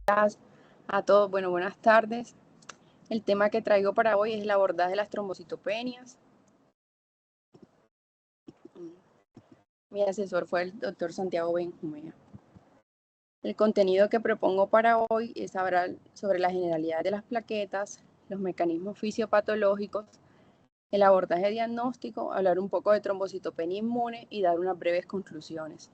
a todos. Bueno, buenas tardes. El tema que traigo para hoy es el abordaje de las trombocitopenias. Mi asesor fue el doctor Santiago Benjumea. El contenido que propongo para hoy es hablar sobre la generalidad de las plaquetas, los mecanismos fisiopatológicos, el abordaje diagnóstico, hablar un poco de trombocitopenia inmune y dar unas breves conclusiones.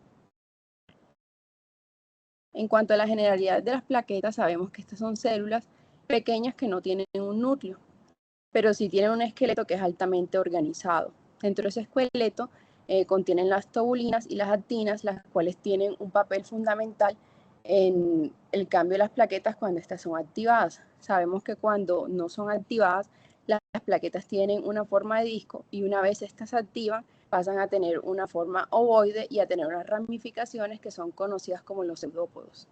En cuanto a la generalidad de las plaquetas, sabemos que estas son células pequeñas que no tienen un núcleo, pero sí tienen un esqueleto que es altamente organizado. Dentro de ese esqueleto contienen las tubulinas y las actinas, las cuales tienen un papel fundamental en el cambio de las plaquetas cuando estas son activadas. Sabemos que cuando no son activadas, las plaquetas tienen una forma de disco y una vez estas se activan, pasan a tener una forma ovoide y a tener unas ramificaciones que son conocidas como los pseudópodos.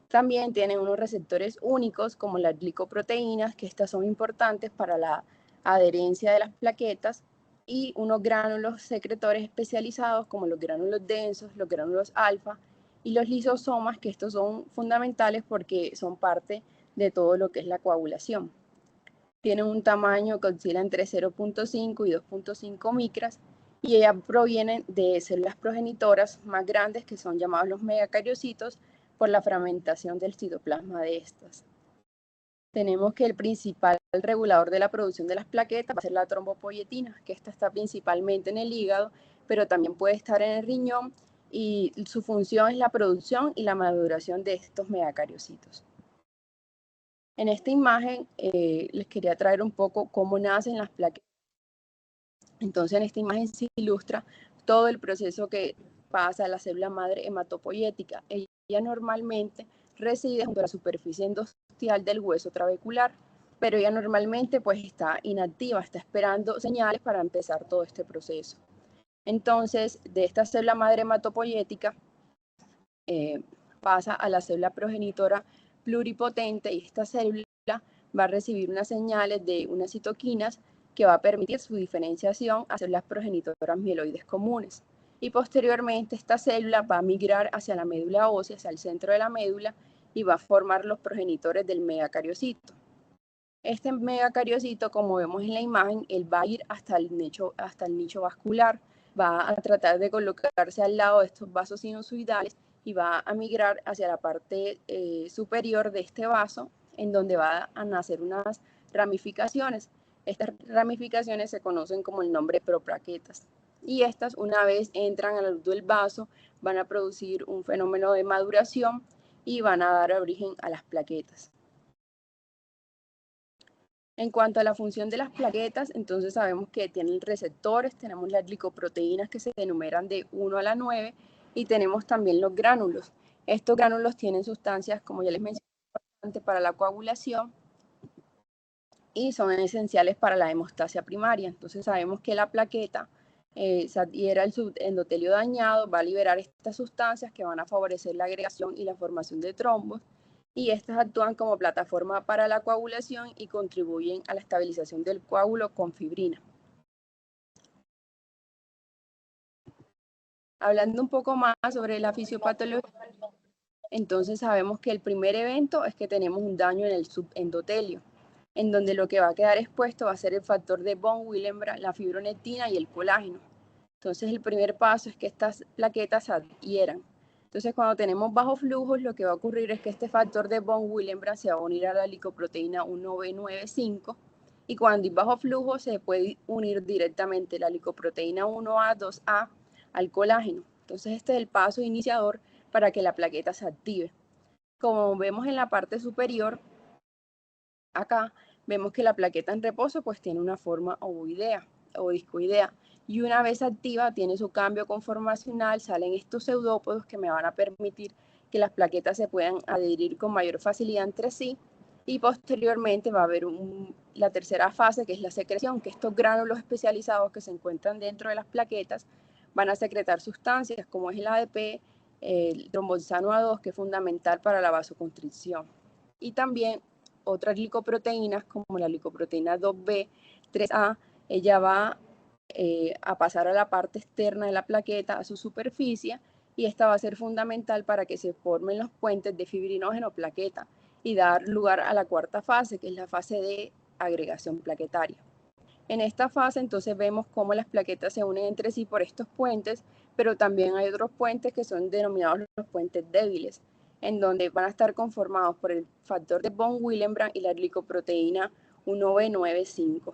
También tienen unos receptores únicos como las glicoproteínas, que estas son importantes para la adherencia de las plaquetas, y unos gránulos secretores especializados como los gránulos densos, los gránulos alfa y los lisosomas, que estos son fundamentales porque son parte de todo lo que es la coagulación. Tienen un tamaño que oscila entre 0.5 y 2.5 micras y ellas provienen de células progenitoras más grandes que son llamados los megacariocitos por la fragmentación del citoplasma de estas. Tenemos que el principal regulador de la producción de las plaquetas va a ser la trombopoyetina, que esta está principalmente en el hígado, pero también puede estar en el riñón y su función es la producción y la maduración de estos megacariocitos. En esta imagen les quería traer un poco cómo nacen las plaquetas. Entonces en esta imagen se ilustra todo el proceso que pasa a la célula madre hematopoyética. Ella normalmente reside junto a la superficie endostial del hueso trabecular, pero ella normalmente pues está inactiva, está esperando señales para empezar todo este proceso. Entonces de esta célula madre hematopoyética pasa a la célula progenitora pluripotente y esta célula va a recibir unas señales de unas citoquinas que va a permitir su diferenciación a células progenitoras mieloides comunes. Y posteriormente esta célula va a migrar hacia la médula ósea, hacia el centro de la médula, y va a formar los progenitores del megacariocito. Este megacariocito, como vemos en la imagen, él va a ir hasta el nicho vascular, va a tratar de colocarse al lado de estos vasos sinusoidales y va a migrar hacia la parte superior de este vaso, en donde va a nacer unas ramificaciones. Estas ramificaciones se conocen como el nombre proplaquetas. Y estas, una vez entran a la luz del vaso, van a producir un fenómeno de maduración y van a dar origen a las plaquetas. En cuanto a la función de las plaquetas, entonces sabemos que tienen receptores, tenemos las glicoproteínas que se enumeran de 1 a la 9 y tenemos también los gránulos. Estos gránulos tienen sustancias, como ya les mencioné, para la coagulación y son esenciales para la hemostasia primaria. Entonces sabemos que la plaqueta se adhiere al subendotelio dañado, va a liberar estas sustancias que van a favorecer la agregación y la formación de trombos, y estas actúan como plataforma para la coagulación y contribuyen a la estabilización del coágulo con fibrina. Hablando un poco más sobre la fisiopatología, entonces sabemos que el primer evento es que tenemos un daño en el subendotelio, en donde lo que va a quedar expuesto va a ser el factor de von Willebrand, la fibronectina y el colágeno. Entonces el primer paso es que estas plaquetas se adhieran. Entonces cuando tenemos bajos flujos, lo que va a ocurrir es que este factor de von Willebrand se va a unir a la licoproteína 1B95 y cuando hay bajo flujo se puede unir directamente la licoproteína 1A, 2A al colágeno. Entonces este es el paso iniciador para que la plaqueta se active. Como vemos en la parte superior, acá vemos que la plaqueta en reposo pues tiene una forma ovoidea o discoidea y una vez activa tiene su cambio conformacional, salen estos pseudópodos que me van a permitir que las plaquetas se puedan adherir con mayor facilidad entre sí y posteriormente va a haber la tercera fase que es la secreción, que estos gránulos especializados que se encuentran dentro de las plaquetas van a secretar sustancias como es el ADP, el trombosano A2 que es fundamental para la vasoconstricción y también otras glicoproteínas como la glicoproteína 2B, 3A, ella va a pasar a la parte externa de la plaqueta, a su superficie, y esta va a ser fundamental para que se formen los puentes de fibrinógeno plaqueta y dar lugar a la cuarta fase, que es la fase de agregación plaquetaria. En esta fase entonces vemos cómo las plaquetas se unen entre sí por estos puentes, pero también hay otros puentes que son denominados los puentes débiles, en donde van a estar conformados por el factor de von Willebrand y la glicoproteína 1B95.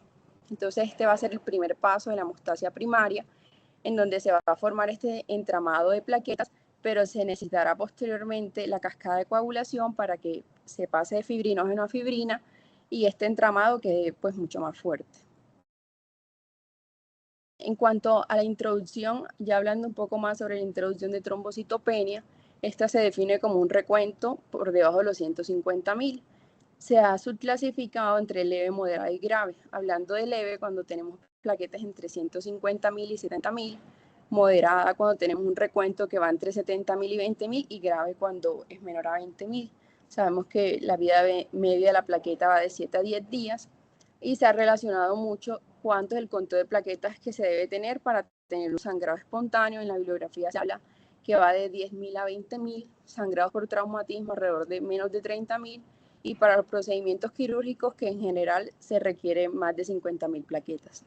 Entonces este va a ser el primer paso de la hemostasia primaria, en donde se va a formar este entramado de plaquetas, pero se necesitará posteriormente la cascada de coagulación para que se pase de fibrinógeno a fibrina y este entramado quede pues mucho más fuerte. En cuanto a la introducción, ya hablando un poco más sobre la introducción de trombocitopenia, esta se define como un recuento por debajo de los 150.000. Se ha subclasificado entre leve, moderada y grave. Hablando de leve, cuando tenemos plaquetas entre 150.000 y 70.000, moderada cuando tenemos un recuento que va entre 70.000 y 20.000, y grave cuando es menor a 20.000. Sabemos que la vida media de la plaqueta va de 7 a 10 días y se ha relacionado mucho cuánto es el conto de plaquetas que se debe tener para tener un sangrado espontáneo. En la bibliografía se habla que va de 10.000 a 20.000, sangrados por traumatismo alrededor de menos de 30.000, y para los procedimientos quirúrgicos que en general se requiere más de 50.000 plaquetas.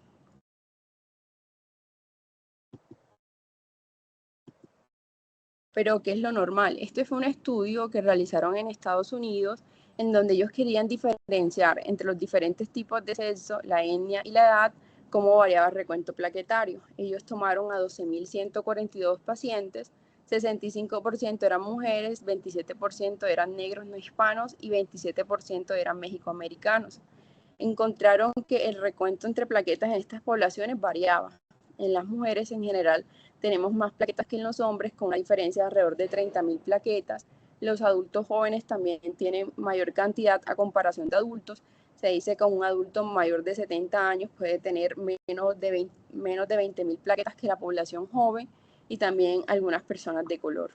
Pero ¿qué es lo normal? Este fue un estudio que realizaron en Estados Unidos en donde ellos querían diferenciar entre los diferentes tipos de sexo, la etnia y la edad, cómo variaba el recuento plaquetario. Ellos tomaron a 12.142 pacientes, 65% eran mujeres, 27% eran negros no hispanos y 27% eran mexicoamericanos. Encontraron que el recuento entre plaquetas en estas poblaciones variaba. En las mujeres en general tenemos más plaquetas que en los hombres, con una diferencia de alrededor de 30.000 plaquetas. Los adultos jóvenes también tienen mayor cantidad a comparación de adultos. Se dice que un adulto mayor de 70 años puede tener menos de 20.000 plaquetas que la población joven, y también algunas personas de color.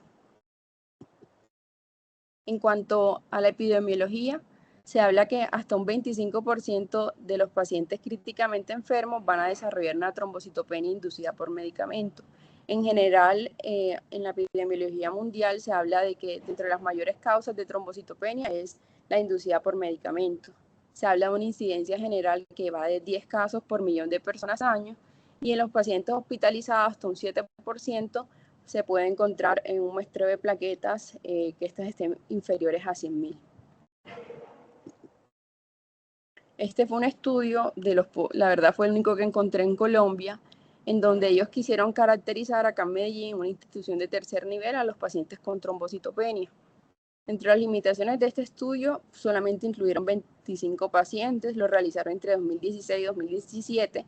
En cuanto a la epidemiología, se habla que hasta un 25% de los pacientes críticamente enfermos van a desarrollar una trombocitopenia inducida por medicamento. En general, en la epidemiología mundial se habla de que entre las mayores causas de trombocitopenia es la inducida por medicamento. Se habla de una incidencia general que va de 10 casos por millón de personas al año, y en los pacientes hospitalizados hasta un 7% se puede encontrar en un muestreo de plaquetas que estas estén inferiores a 100.000. Este fue un estudio, la verdad fue el único que encontré en Colombia, en donde ellos quisieron caracterizar acá en Medellín, una institución de tercer nivel, a los pacientes con trombocitopenia. Entre las limitaciones de este estudio, solamente incluyeron 25 pacientes, lo realizaron entre 2016 y 2017.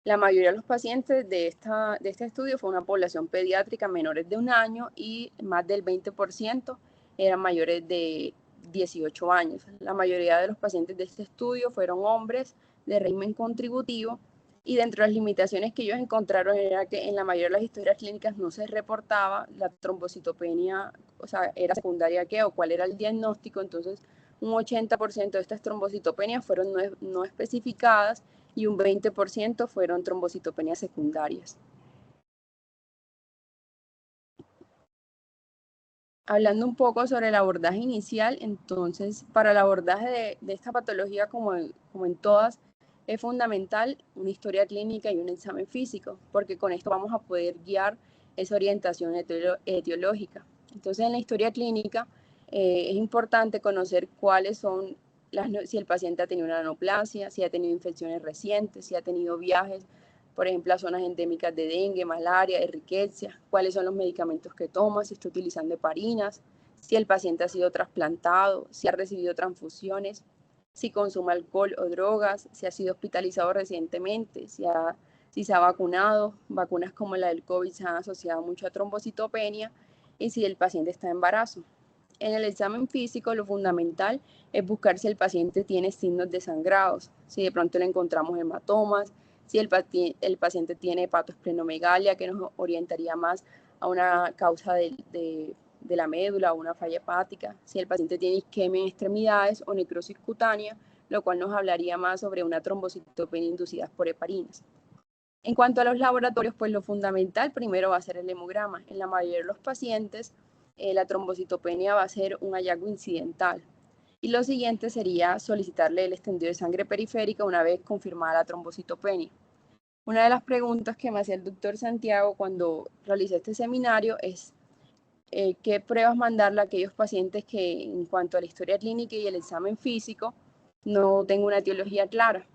La mayoría de los pacientes de este estudio fue una población pediátrica menores de 1 año, y más del 20% eran mayores de 18 años. La mayoría de los pacientes de este estudio fueron hombres de régimen contributivo, y dentro de las limitaciones que ellos encontraron era que en la mayoría de las historias clínicas no se reportaba la trombocitopenia, o sea, era secundaria o cuál era el diagnóstico. Entonces un 80% de estas trombocitopenias fueron no especificadas, y un 20% fueron trombocitopenias secundarias. Hablando un poco sobre el abordaje inicial, entonces para el abordaje de esta patología, como en todas, es fundamental una historia clínica y un examen físico, porque con esto vamos a poder guiar esa orientación etiológica. Entonces en la historia clínica es importante conocer cuáles son si el paciente ha tenido una neoplasia, si ha tenido infecciones recientes, si ha tenido viajes, por ejemplo, a zonas endémicas de dengue, malaria, de riqueza, cuáles son los medicamentos que toma, si está utilizando heparinas, si el paciente ha sido trasplantado, si ha recibido transfusiones, si consume alcohol o drogas, si ha sido hospitalizado recientemente, si se ha vacunado. Vacunas como la del COVID se han asociado mucho a trombocitopenia, y si el paciente está en embarazo. En el examen físico, lo fundamental es buscar si el paciente tiene signos de sangrados, si de pronto le encontramos hematomas, si el paciente tiene hepatosplenomegalia, que nos orientaría más a una causa de la médula o una falla hepática, si el paciente tiene isquemia en extremidades o necrosis cutánea, lo cual nos hablaría más sobre una trombocitopenia inducida por heparinas. En cuanto a los laboratorios, pues lo fundamental primero va a ser el hemograma. En la mayoría de los pacientes, la trombocitopenia va a ser un hallazgo incidental. Y lo siguiente sería solicitarle el extendido de sangre periférica una vez confirmada la trombocitopenia. Una de las preguntas que me hacía el doctor Santiago cuando realicé este seminario es qué pruebas mandarle a aquellos pacientes que en cuanto a la historia clínica y el examen físico no tengo una etiología clara.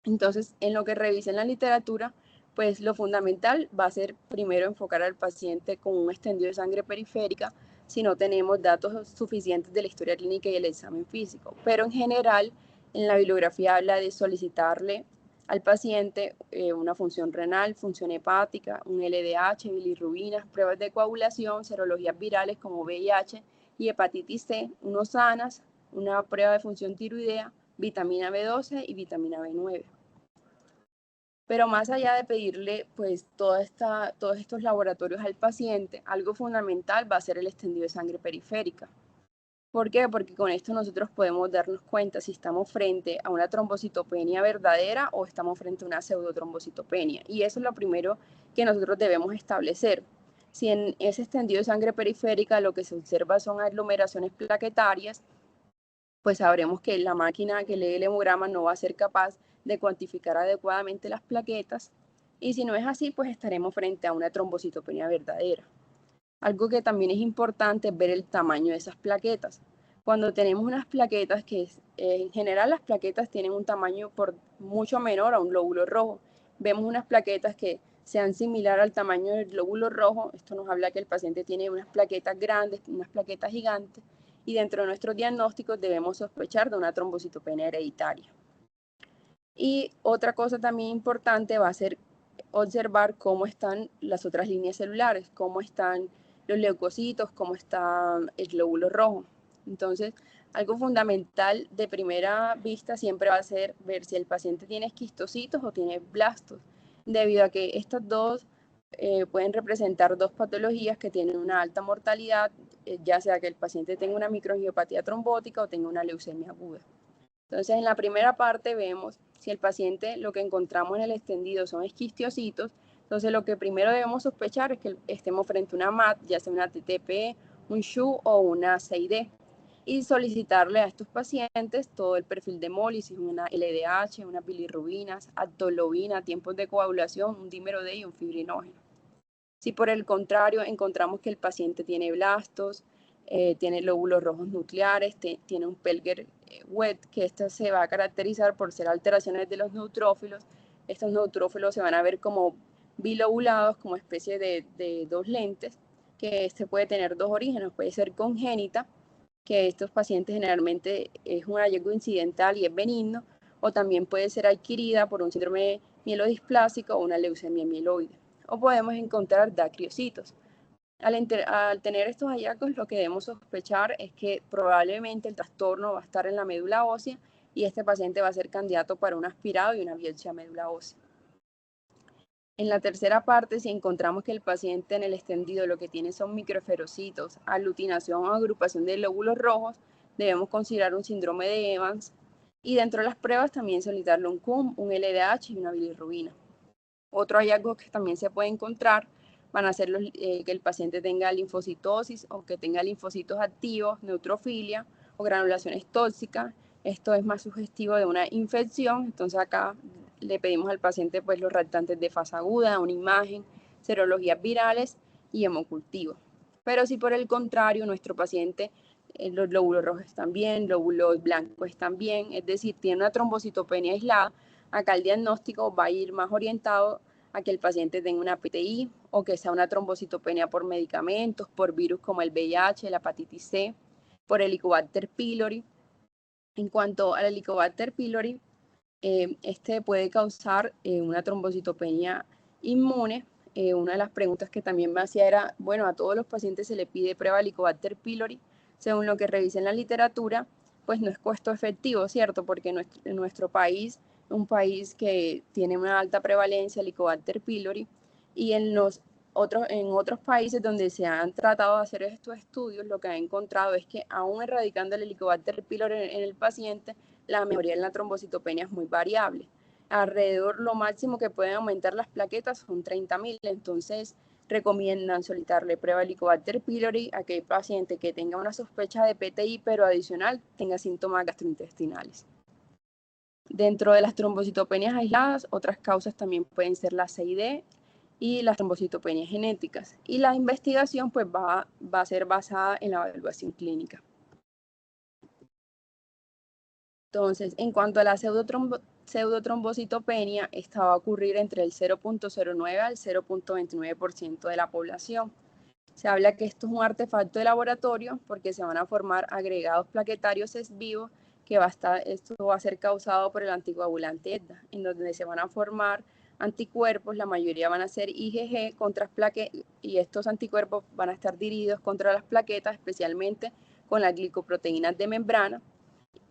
Entonces, en lo que revisen la literatura, pues lo fundamental va a ser primero enfocar al paciente con un extendido de sangre periférica si no tenemos datos suficientes de la historia clínica y el examen físico. Pero en general, en la bibliografía habla de solicitarle al paciente una función renal, función hepática, un LDH, bilirrubinas, pruebas de coagulación, serologías virales como VIH y hepatitis C, unos sanas, una prueba de función tiroidea, vitamina B12 y vitamina B9. Pero más allá de pedirle pues todos estos laboratorios al paciente, algo fundamental va a ser el extendido de sangre periférica. ¿Por qué? Porque con esto nosotros podemos darnos cuenta si estamos frente a una trombocitopenia verdadera o estamos frente a una pseudotrombocitopenia. Y eso es lo primero que nosotros debemos establecer. Si en ese extendido de sangre periférica lo que se observa son aglomeraciones plaquetarias, pues sabremos que la máquina que lee el hemograma no va a ser capaz de cuantificar adecuadamente las plaquetas, y si no es así, pues estaremos frente a una trombocitopenia verdadera. Algo que también es importante es ver el tamaño de esas plaquetas. Cuando tenemos unas plaquetas que en general las plaquetas tienen un tamaño por mucho menor a un glóbulo rojo, vemos unas plaquetas que sean similar al tamaño del glóbulo rojo, esto nos habla que el paciente tiene unas plaquetas grandes, unas plaquetas gigantes, y dentro de nuestros diagnósticos debemos sospechar de una trombocitopenia hereditaria. Y otra cosa también importante va a ser observar cómo están las otras líneas celulares, cómo están los leucocitos, cómo está el glóbulo rojo. Entonces, algo fundamental de primera vista siempre va a ser ver si el paciente tiene esquistocitos o tiene blastos, debido a que estas dos pueden representar dos patologías que tienen una alta mortalidad, ya sea que el paciente tenga una microangiopatía trombótica o tenga una leucemia aguda. Entonces, en la primera parte vemos si el paciente lo que encontramos en el extendido son esquistiocitos. Entonces, lo que primero debemos sospechar es que estemos frente a una MAT, ya sea una TTP, un SHU o una CID, y solicitarle a estos pacientes todo el perfil de hemólisis, una LDH, unas bilirrubinas, aptolobina, tiempos de coagulación, un dímero D y un fibrinógeno. Si por el contrario encontramos que el paciente tiene blastos, tiene lóbulos rojos nucleares, tiene un Pelger wet, que esta se va a caracterizar por ser alteraciones de los neutrófilos. Estos neutrófilos se van a ver como bilobulados, como especie de dos lentes, que este puede tener dos orígenes, puede ser congénita, que estos pacientes generalmente es un hallazgo incidental y es benigno, o también puede ser adquirida por un síndrome mielodisplásico o una leucemia mieloide. O podemos encontrar dacriocitos. Al tener estos hallazgos, lo que debemos sospechar es que probablemente el trastorno va a estar en la médula ósea y este paciente va a ser candidato para un aspirado y una biopsia médula ósea. En la tercera parte, si encontramos que el paciente en el extendido lo que tiene son microesferocitos, aglutinación o agrupación de glóbulos rojos, debemos considerar un síndrome de Evans. Y dentro de las pruebas también solicitarle un CUM, un LDH y una bilirrubina. Otro hallazgo que también se puede encontrar van a ser que el paciente tenga linfocitosis o que tenga linfocitos activos, neutrofilia o granulaciones tóxicas. Esto es más sugestivo de una infección, entonces acá le pedimos al paciente pues los reactantes de fase aguda, una imagen, serologías virales y hemocultivo. Pero si por el contrario nuestro paciente los glóbulos rojos están bien, glóbulos blancos están bien, es decir, tiene una trombocitopenia aislada, acá el diagnóstico va a ir más orientado a que el paciente tenga una PTI o que sea una trombocitopenia por medicamentos, por virus como el VIH, la hepatitis C, por Helicobacter pylori. En cuanto al Helicobacter pylori, este puede causar una trombocitopenia inmune. Una de las preguntas que también me hacía era, bueno, a todos los pacientes se le pide prueba de Helicobacter pylori, según lo que revise en la literatura, pues no es costo efectivo, ¿cierto? Porque en nuestro país, un país que tiene una alta prevalencia de Helicobacter pylori, y en otros países donde se han tratado de hacer estos estudios, lo que han encontrado es que aún erradicando el Helicobacter pylori en el paciente, la mejoría en la trombocitopenia es muy variable. alrededor lo máximo que pueden aumentar las plaquetas son 30.000, entonces recomiendan solicitarle prueba de Helicobacter pylori a aquel paciente que tenga una sospecha de PTI, pero adicional tenga síntomas gastrointestinales. Dentro de las trombocitopenias aisladas, otras causas también pueden ser la CID y las trombocitopenias genéticas. Y la investigación pues va a ser basada en la evaluación clínica. Entonces, en cuanto a la pseudotrombocitopenia, esta va a ocurrir entre el 0.09 al 0.29% de la población. Se habla que esto es un artefacto de laboratorio porque se van a formar agregados plaquetarios ex vivo esto va a ser causado por el anticoagulante EDA, en donde se van a formar anticuerpos, la mayoría van a ser IgG contra plaquetas, y estos anticuerpos van a estar dirigidos contra las plaquetas, especialmente con las glicoproteínas de membrana,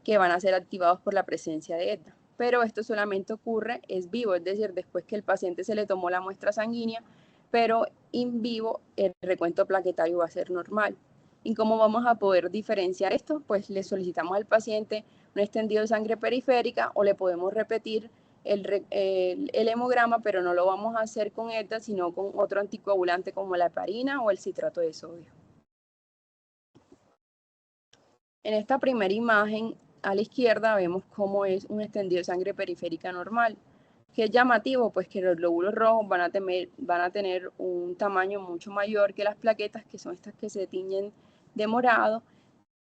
que van a ser activados por la presencia de EDA. Pero esto solamente ocurre ex vivo, es decir, después que el paciente se le tomó la muestra sanguínea, pero in vivo el recuento plaquetario va a ser normal. ¿Y cómo vamos a poder diferenciar esto? Pues le solicitamos al paciente un extendido de sangre periférica o le podemos repetir el hemograma, pero no lo vamos a hacer con EDA, sino con otro anticoagulante como la heparina o el citrato de sodio. En esta primera imagen a la izquierda vemos cómo es un extendido de sangre periférica normal. ¿Qué es llamativo? Pues que los glóbulos rojos van a tener un tamaño mucho mayor que las plaquetas, que son estas que se tiñen de morado,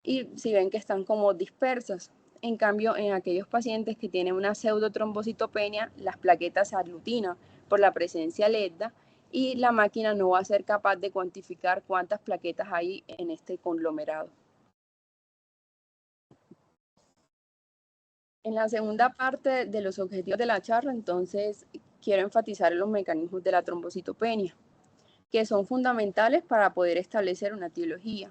y si ven que están como dispersas. En cambio, en aquellos pacientes que tienen una pseudotrombocitopenia, las plaquetas se aglutinan por la presencia de EDA y la máquina no va a ser capaz de cuantificar cuántas plaquetas hay en este conglomerado. En la segunda parte de los objetivos de la charla, entonces, quiero enfatizar los mecanismos de la trombocitopenia, que son fundamentales para poder establecer una etiología.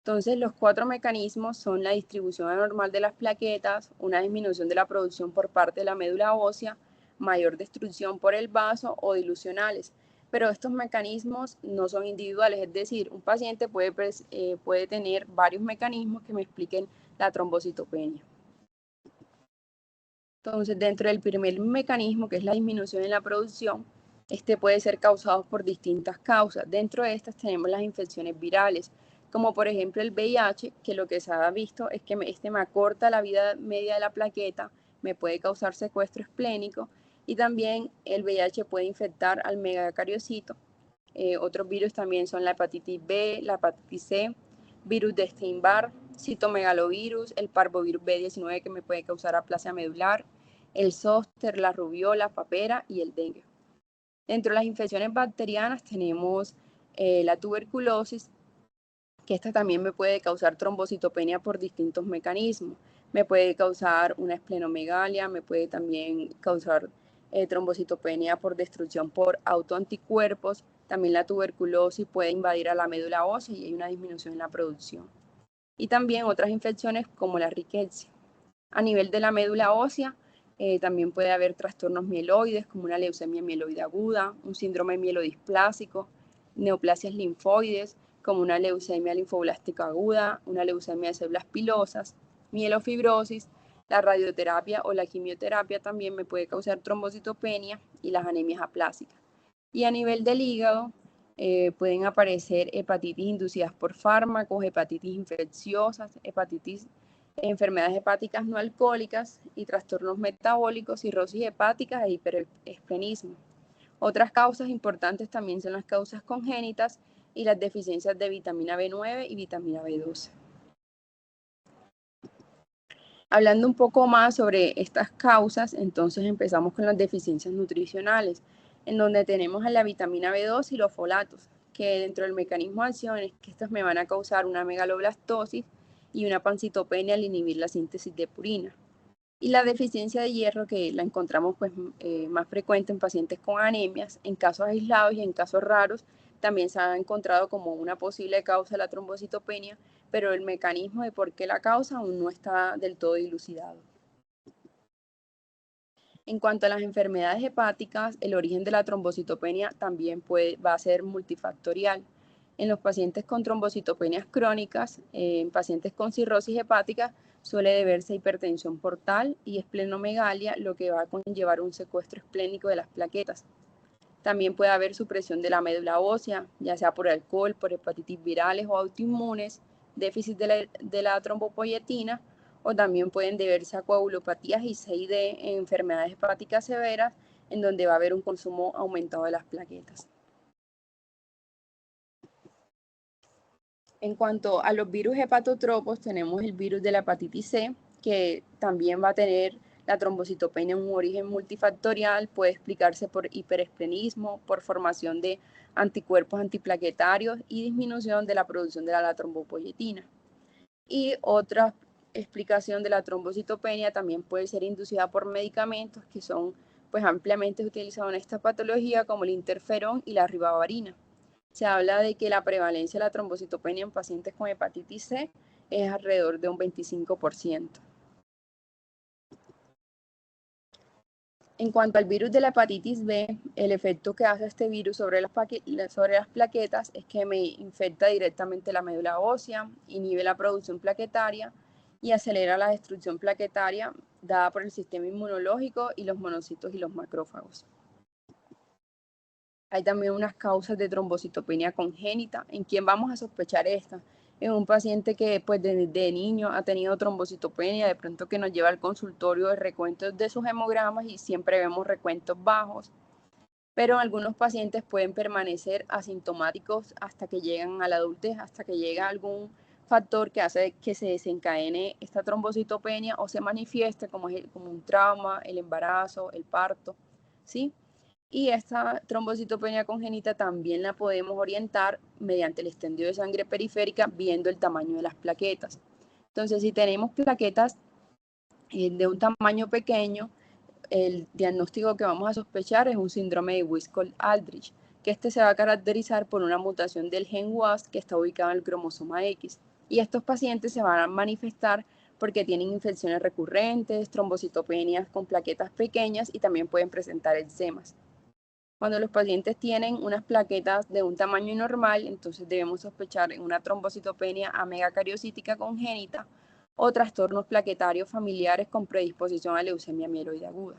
Entonces, los 4 mecanismos son la distribución anormal de las plaquetas, una disminución de la producción por parte de la médula ósea, mayor destrucción por el vaso o dilucionales. Pero estos mecanismos no son individuales, es decir, un paciente puede tener varios mecanismos que me expliquen la trombocitopenia. Entonces, dentro del primer mecanismo, que es la disminución en la producción, este puede ser causado por distintas causas. Dentro de estas tenemos las infecciones virales, como por ejemplo el VIH, que lo que se ha visto es que este me acorta la vida media de la plaqueta, me puede causar secuestro esplénico, y también el VIH puede infectar al megacariocito. Otros virus también son la hepatitis B, la hepatitis C, virus de Epstein-Barr, citomegalovirus, el parvovirus B19 que me puede causar aplasia medular, el zóster, la rubiola, papera y el dengue. Dentro de las infecciones bacterianas tenemos la tuberculosis, que esta también me puede causar trombocitopenia por distintos mecanismos. Me puede causar una esplenomegalia, me puede también causar trombocitopenia por destrucción por autoanticuerpos. También la tuberculosis puede invadir a la médula ósea y hay una disminución en la producción. Y también otras infecciones como la riqueza. A nivel de la médula ósea, también puede haber trastornos mieloides como una leucemia mieloide aguda, un síndrome mielodisplásico, neoplasias linfoides como una leucemia linfoblástica aguda, una leucemia de células pilosas, mielofibrosis, la radioterapia o la quimioterapia también me puede causar trombocitopenia y las anemias aplásicas. Y a nivel del hígado, pueden aparecer hepatitis inducidas por fármacos, hepatitis infecciosas, enfermedades hepáticas no alcohólicas y trastornos metabólicos, cirrosis hepáticas e hiperesplenismo. Otras causas importantes también son las causas congénitas y las deficiencias de vitamina B9 y vitamina B12. Hablando un poco más sobre estas causas, entonces empezamos con las deficiencias nutricionales, en donde tenemos a la vitamina B2 y los folatos, que dentro del mecanismo de acción es que estos me van a causar una megaloblastosis y una pancitopenia al inhibir la síntesis de purina. Y la deficiencia de hierro, que la encontramos pues, más frecuente en pacientes con anemias, en casos aislados y en casos raros, también se ha encontrado como una posible causa de la trombocitopenia, pero el mecanismo de por qué la causa aún no está del todo dilucidado. En cuanto a las enfermedades hepáticas, el origen de la trombocitopenia también va a ser multifactorial. En los pacientes con trombocitopenias crónicas, en pacientes con cirrosis hepática, suele deberse a hipertensión portal y esplenomegalia, lo que va a conllevar un secuestro esplénico de las plaquetas. También puede haber supresión de la médula ósea, ya sea por alcohol, por hepatitis virales o autoinmunes, déficit de la trombopoyetina, o también pueden deberse a coagulopatías y CID en enfermedades hepáticas severas, en donde va a haber un consumo aumentado de las plaquetas. En cuanto a los virus hepatotropos, tenemos el virus de la hepatitis C, que también va a tener la trombocitopenia un origen multifactorial, puede explicarse por hiperesplenismo, por formación de anticuerpos antiplaquetarios y disminución de la producción de la trombopoyetina. Y otra explicación de la trombocitopenia también puede ser inducida por medicamentos que son pues ampliamente utilizados en esta patología, como el interferón y la ribavarina. Se habla de que la prevalencia de la trombocitopenia en pacientes con hepatitis C es alrededor de un 25%. En cuanto al virus de la hepatitis B, el efecto que hace este virus sobre las plaquetas es que me infecta directamente la médula ósea, inhibe la producción plaquetaria y acelera la destrucción plaquetaria dada por el sistema inmunológico y los monocitos y los macrófagos. Hay también unas causas de trombocitopenia congénita. ¿En quién vamos a sospechar esta? En un paciente que pues desde niño ha tenido trombocitopenia, de pronto que nos lleva al consultorio de recuentos de sus hemogramas y siempre vemos recuentos bajos, pero algunos pacientes pueden permanecer asintomáticos hasta que llegan a la adultez, hasta que llega algún factor que hace que se desencadene esta trombocitopenia o se manifieste como un trauma, el embarazo, el parto, ¿sí? Y esta trombocitopenia congénita también la podemos orientar mediante el estendido de sangre periférica viendo el tamaño de las plaquetas. Entonces, si tenemos plaquetas de un tamaño pequeño, el diagnóstico que vamos a sospechar es un síndrome de Wiskott-Aldrich, que este se va a caracterizar por una mutación del gen WAS que está ubicado en el cromosoma X. Y estos pacientes se van a manifestar porque tienen infecciones recurrentes, trombocitopenias con plaquetas pequeñas y también pueden presentar eczemas. Cuando los pacientes tienen unas plaquetas de un tamaño normal, entonces debemos sospechar en una trombocitopenia amegacariocítica congénita o trastornos plaquetarios familiares con predisposición a leucemia mieloide aguda.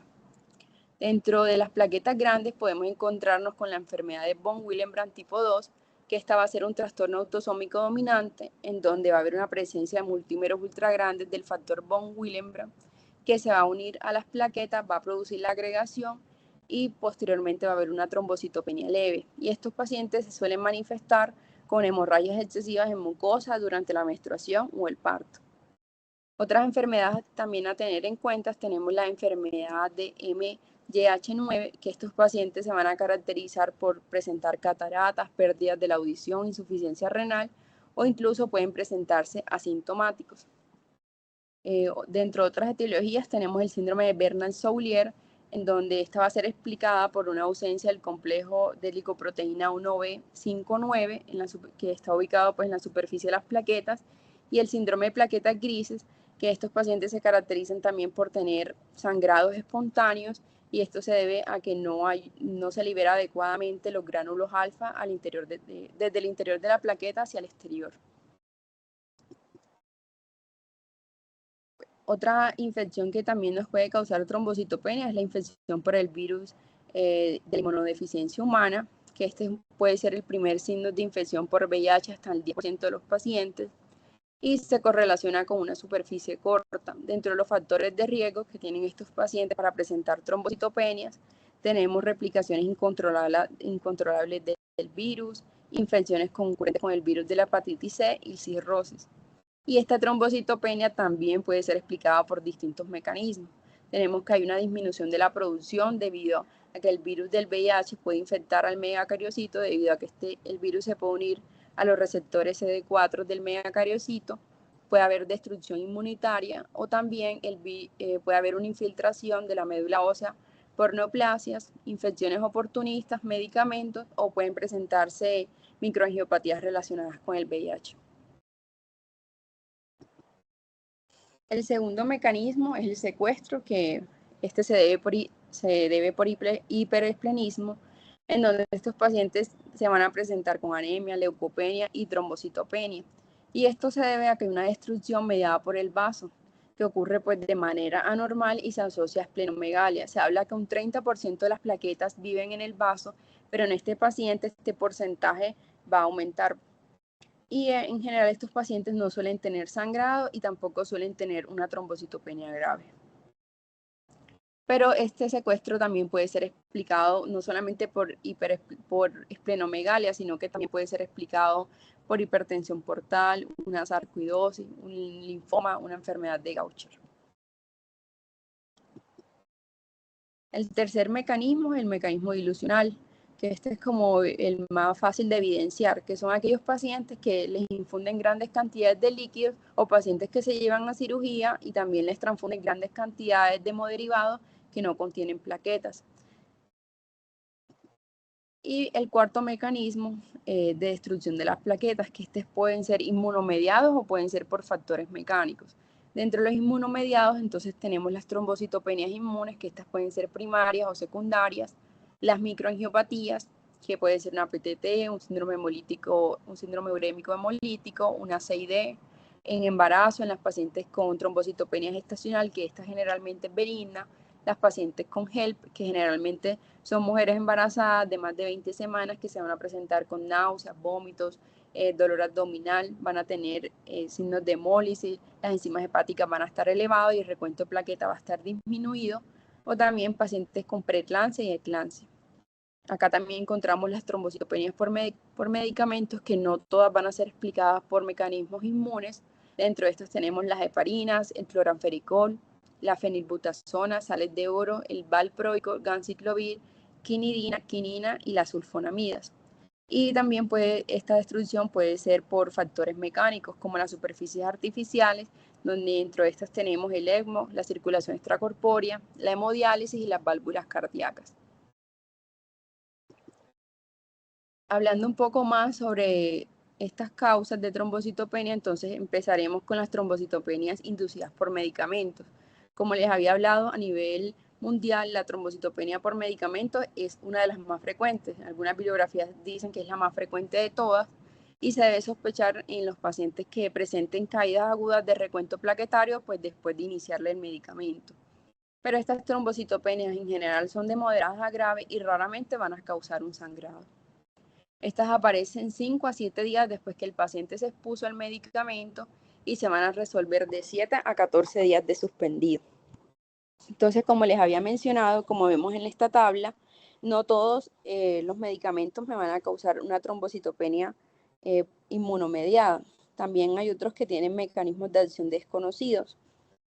Dentro de las plaquetas grandes podemos encontrarnos con la enfermedad de von Willebrand tipo 2, que esta va a ser un trastorno autosómico dominante, en donde va a haber una presencia de multímeros ultragrandes del factor von Willebrand, que se va a unir a las plaquetas, va a producir la agregación y posteriormente va a haber una trombocitopenia leve. Y estos pacientes se suelen manifestar con hemorragias excesivas en mucosa durante la menstruación o el parto. Otras enfermedades también a tener en cuenta tenemos la enfermedad de MYH9, que estos pacientes se van a caracterizar por presentar cataratas, pérdidas de la audición, insuficiencia renal o incluso pueden presentarse asintomáticos. Dentro de otras etiologías tenemos el síndrome de Bernal-Soulier, en donde esta va a ser explicada por una ausencia del complejo de glicoproteína 1B59, que está ubicado pues, en la superficie de las plaquetas, y el síndrome de plaquetas grises, que estos pacientes se caracterizan también por tener sangrados espontáneos, y esto se debe a que no se libera adecuadamente los gránulos alfa desde el interior de la plaqueta hacia el exterior. Otra infección que también nos puede causar trombocitopenia es la infección por el virus de inmunodeficiencia humana, que este puede ser el primer signo de infección por VIH hasta el 10% de los pacientes y se correlaciona con una superficie corta. Dentro de los factores de riesgo que tienen estos pacientes para presentar trombocitopenias, tenemos replicaciones incontrolables del virus, infecciones concurrentes con el virus de la hepatitis C y cirrosis. Y esta trombocitopenia también puede ser explicada por distintos mecanismos. Tenemos que hay una disminución de la producción debido a que el virus del VIH puede infectar al megacariocito debido a que el virus se puede unir a los receptores CD4 del megacariocito, puede haber destrucción inmunitaria o también puede haber una infiltración de la médula ósea por neoplasias, infecciones oportunistas, medicamentos o pueden presentarse microangiopatías relacionadas con el VIH. El segundo mecanismo es el secuestro, que este se debe por hiperesplenismo, en donde estos pacientes se van a presentar con anemia, leucopenia y trombocitopenia. Y esto se debe a que hay una destrucción mediada por el vaso, que ocurre pues de manera anormal y se asocia a esplenomegalia. Se habla que un 30% de las plaquetas viven en el vaso, pero en este paciente este porcentaje va a aumentar. Y en general estos pacientes no suelen tener sangrado y tampoco suelen tener una trombocitopenia grave. Pero este secuestro también puede ser explicado no solamente por esplenomegalia, sino que también puede ser explicado por hipertensión portal, una sarcoidosis, un linfoma, una enfermedad de Gaucher. El tercer mecanismo es el mecanismo dilucional, que este es como el más fácil de evidenciar, que son aquellos pacientes que les infunden grandes cantidades de líquidos o pacientes que se llevan a cirugía y también les transfunden grandes cantidades de hemoderivados que no contienen plaquetas. Y el cuarto mecanismo de destrucción de las plaquetas, que estos pueden ser inmunomediados o pueden ser por factores mecánicos. Dentro de los inmunomediados, entonces tenemos las trombocitopenias inmunes, que estas pueden ser primarias o secundarias, las microangiopatías, que puede ser una PTT, un síndrome hemolítico, un síndrome urémico hemolítico, una CID, en embarazo, en las pacientes con trombocitopenia gestacional, que esta generalmente es benigna, las pacientes con HELP, que generalmente son mujeres embarazadas de más de 20 semanas que se van a presentar con náuseas, vómitos, dolor abdominal, van a tener signos de hemólisis, las enzimas hepáticas van a estar elevadas y el recuento de plaqueta va a estar disminuido, o también pacientes con preeclampsia y eclampsia. Acá también encontramos las trombocitopenias por medicamentos, que no todas van a ser explicadas por mecanismos inmunes. Dentro de estas tenemos las heparinas, el cloranfericol, la fenilbutazona, sales de oro, el valproico, ganciclovir, quinidina, quinina y las sulfonamidas. Y también esta destrucción puede ser por factores mecánicos, como las superficies artificiales, donde dentro de estas tenemos el ECMO, la circulación extracorpórea, la hemodiálisis y las válvulas cardíacas. Hablando un poco más sobre estas causas de trombocitopenia, entonces empezaremos con las trombocitopenias inducidas por medicamentos. Como les había hablado, a nivel mundial, la trombocitopenia por medicamentos es una de las más frecuentes. Algunas bibliografías dicen que es la más frecuente de todas y se debe sospechar en los pacientes que presenten caídas agudas de recuento plaquetario, pues después de iniciarle el medicamento. Pero estas trombocitopenias en general son de moderadas a graves y raramente van a causar un sangrado. Estas aparecen 5 a 7 días después que el paciente se expuso al medicamento y se van a resolver de 7 a 14 días de suspendido. Entonces, como les había mencionado, como vemos en esta tabla, no todos los medicamentos me van a causar una trombocitopenia inmunomediada. También hay otros que tienen mecanismos de acción desconocidos.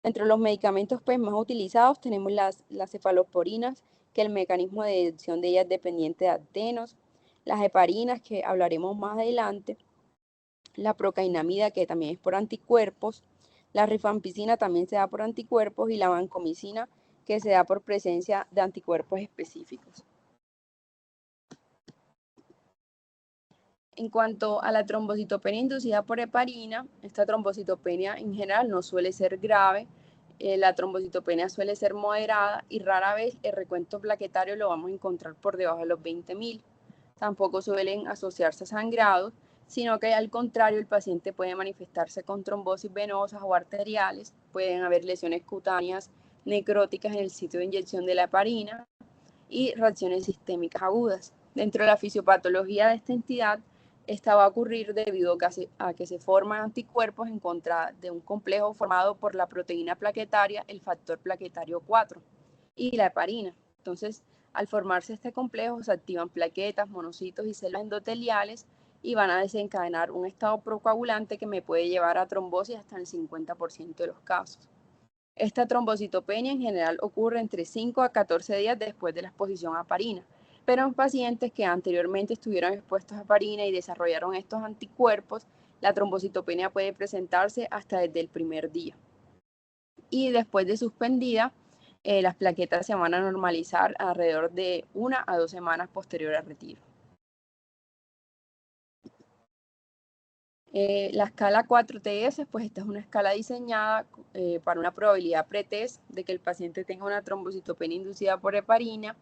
Entre los medicamentos pues, más utilizados tenemos las cefalosporinas, que el mecanismo de acción de ellas es dependiente de actenos, las heparinas, que hablaremos más adelante, la procainamida, que también es por anticuerpos, la rifampicina también se da por anticuerpos y la vancomicina, que se da por presencia de anticuerpos específicos. En cuanto a la trombocitopenia inducida por heparina, esta trombocitopenia en general no suele ser grave, la trombocitopenia suele ser moderada y rara vez el recuento plaquetario lo vamos a encontrar por debajo de los 20.000. Tampoco suelen asociarse a sangrados, sino que al contrario el paciente puede manifestarse con trombosis venosas o arteriales, pueden haber lesiones cutáneas necróticas en el sitio de inyección de la heparina y reacciones sistémicas agudas. Dentro de la fisiopatología de esta entidad, esta va a ocurrir debido a que se forman anticuerpos en contra de un complejo formado por la proteína plaquetaria, el factor plaquetario 4 y la heparina. Entonces, al formarse este complejo, se activan plaquetas, monocitos y células endoteliales y van a desencadenar un estado procoagulante que me puede llevar a trombosis hasta el 50% de los casos. Esta trombocitopenia en general ocurre entre 5 a 14 días después de la exposición a heparina, pero en pacientes que anteriormente estuvieron expuestos a heparina y desarrollaron estos anticuerpos, la trombocitopenia puede presentarse hasta desde el primer día. Y después de suspendida, las plaquetas se van a normalizar alrededor de 1 a 2 semanas posterior al retiro. La escala 4TS, pues esta es una escala diseñada para una probabilidad pretest de que el paciente tenga una trombocitopenia inducida por heparina.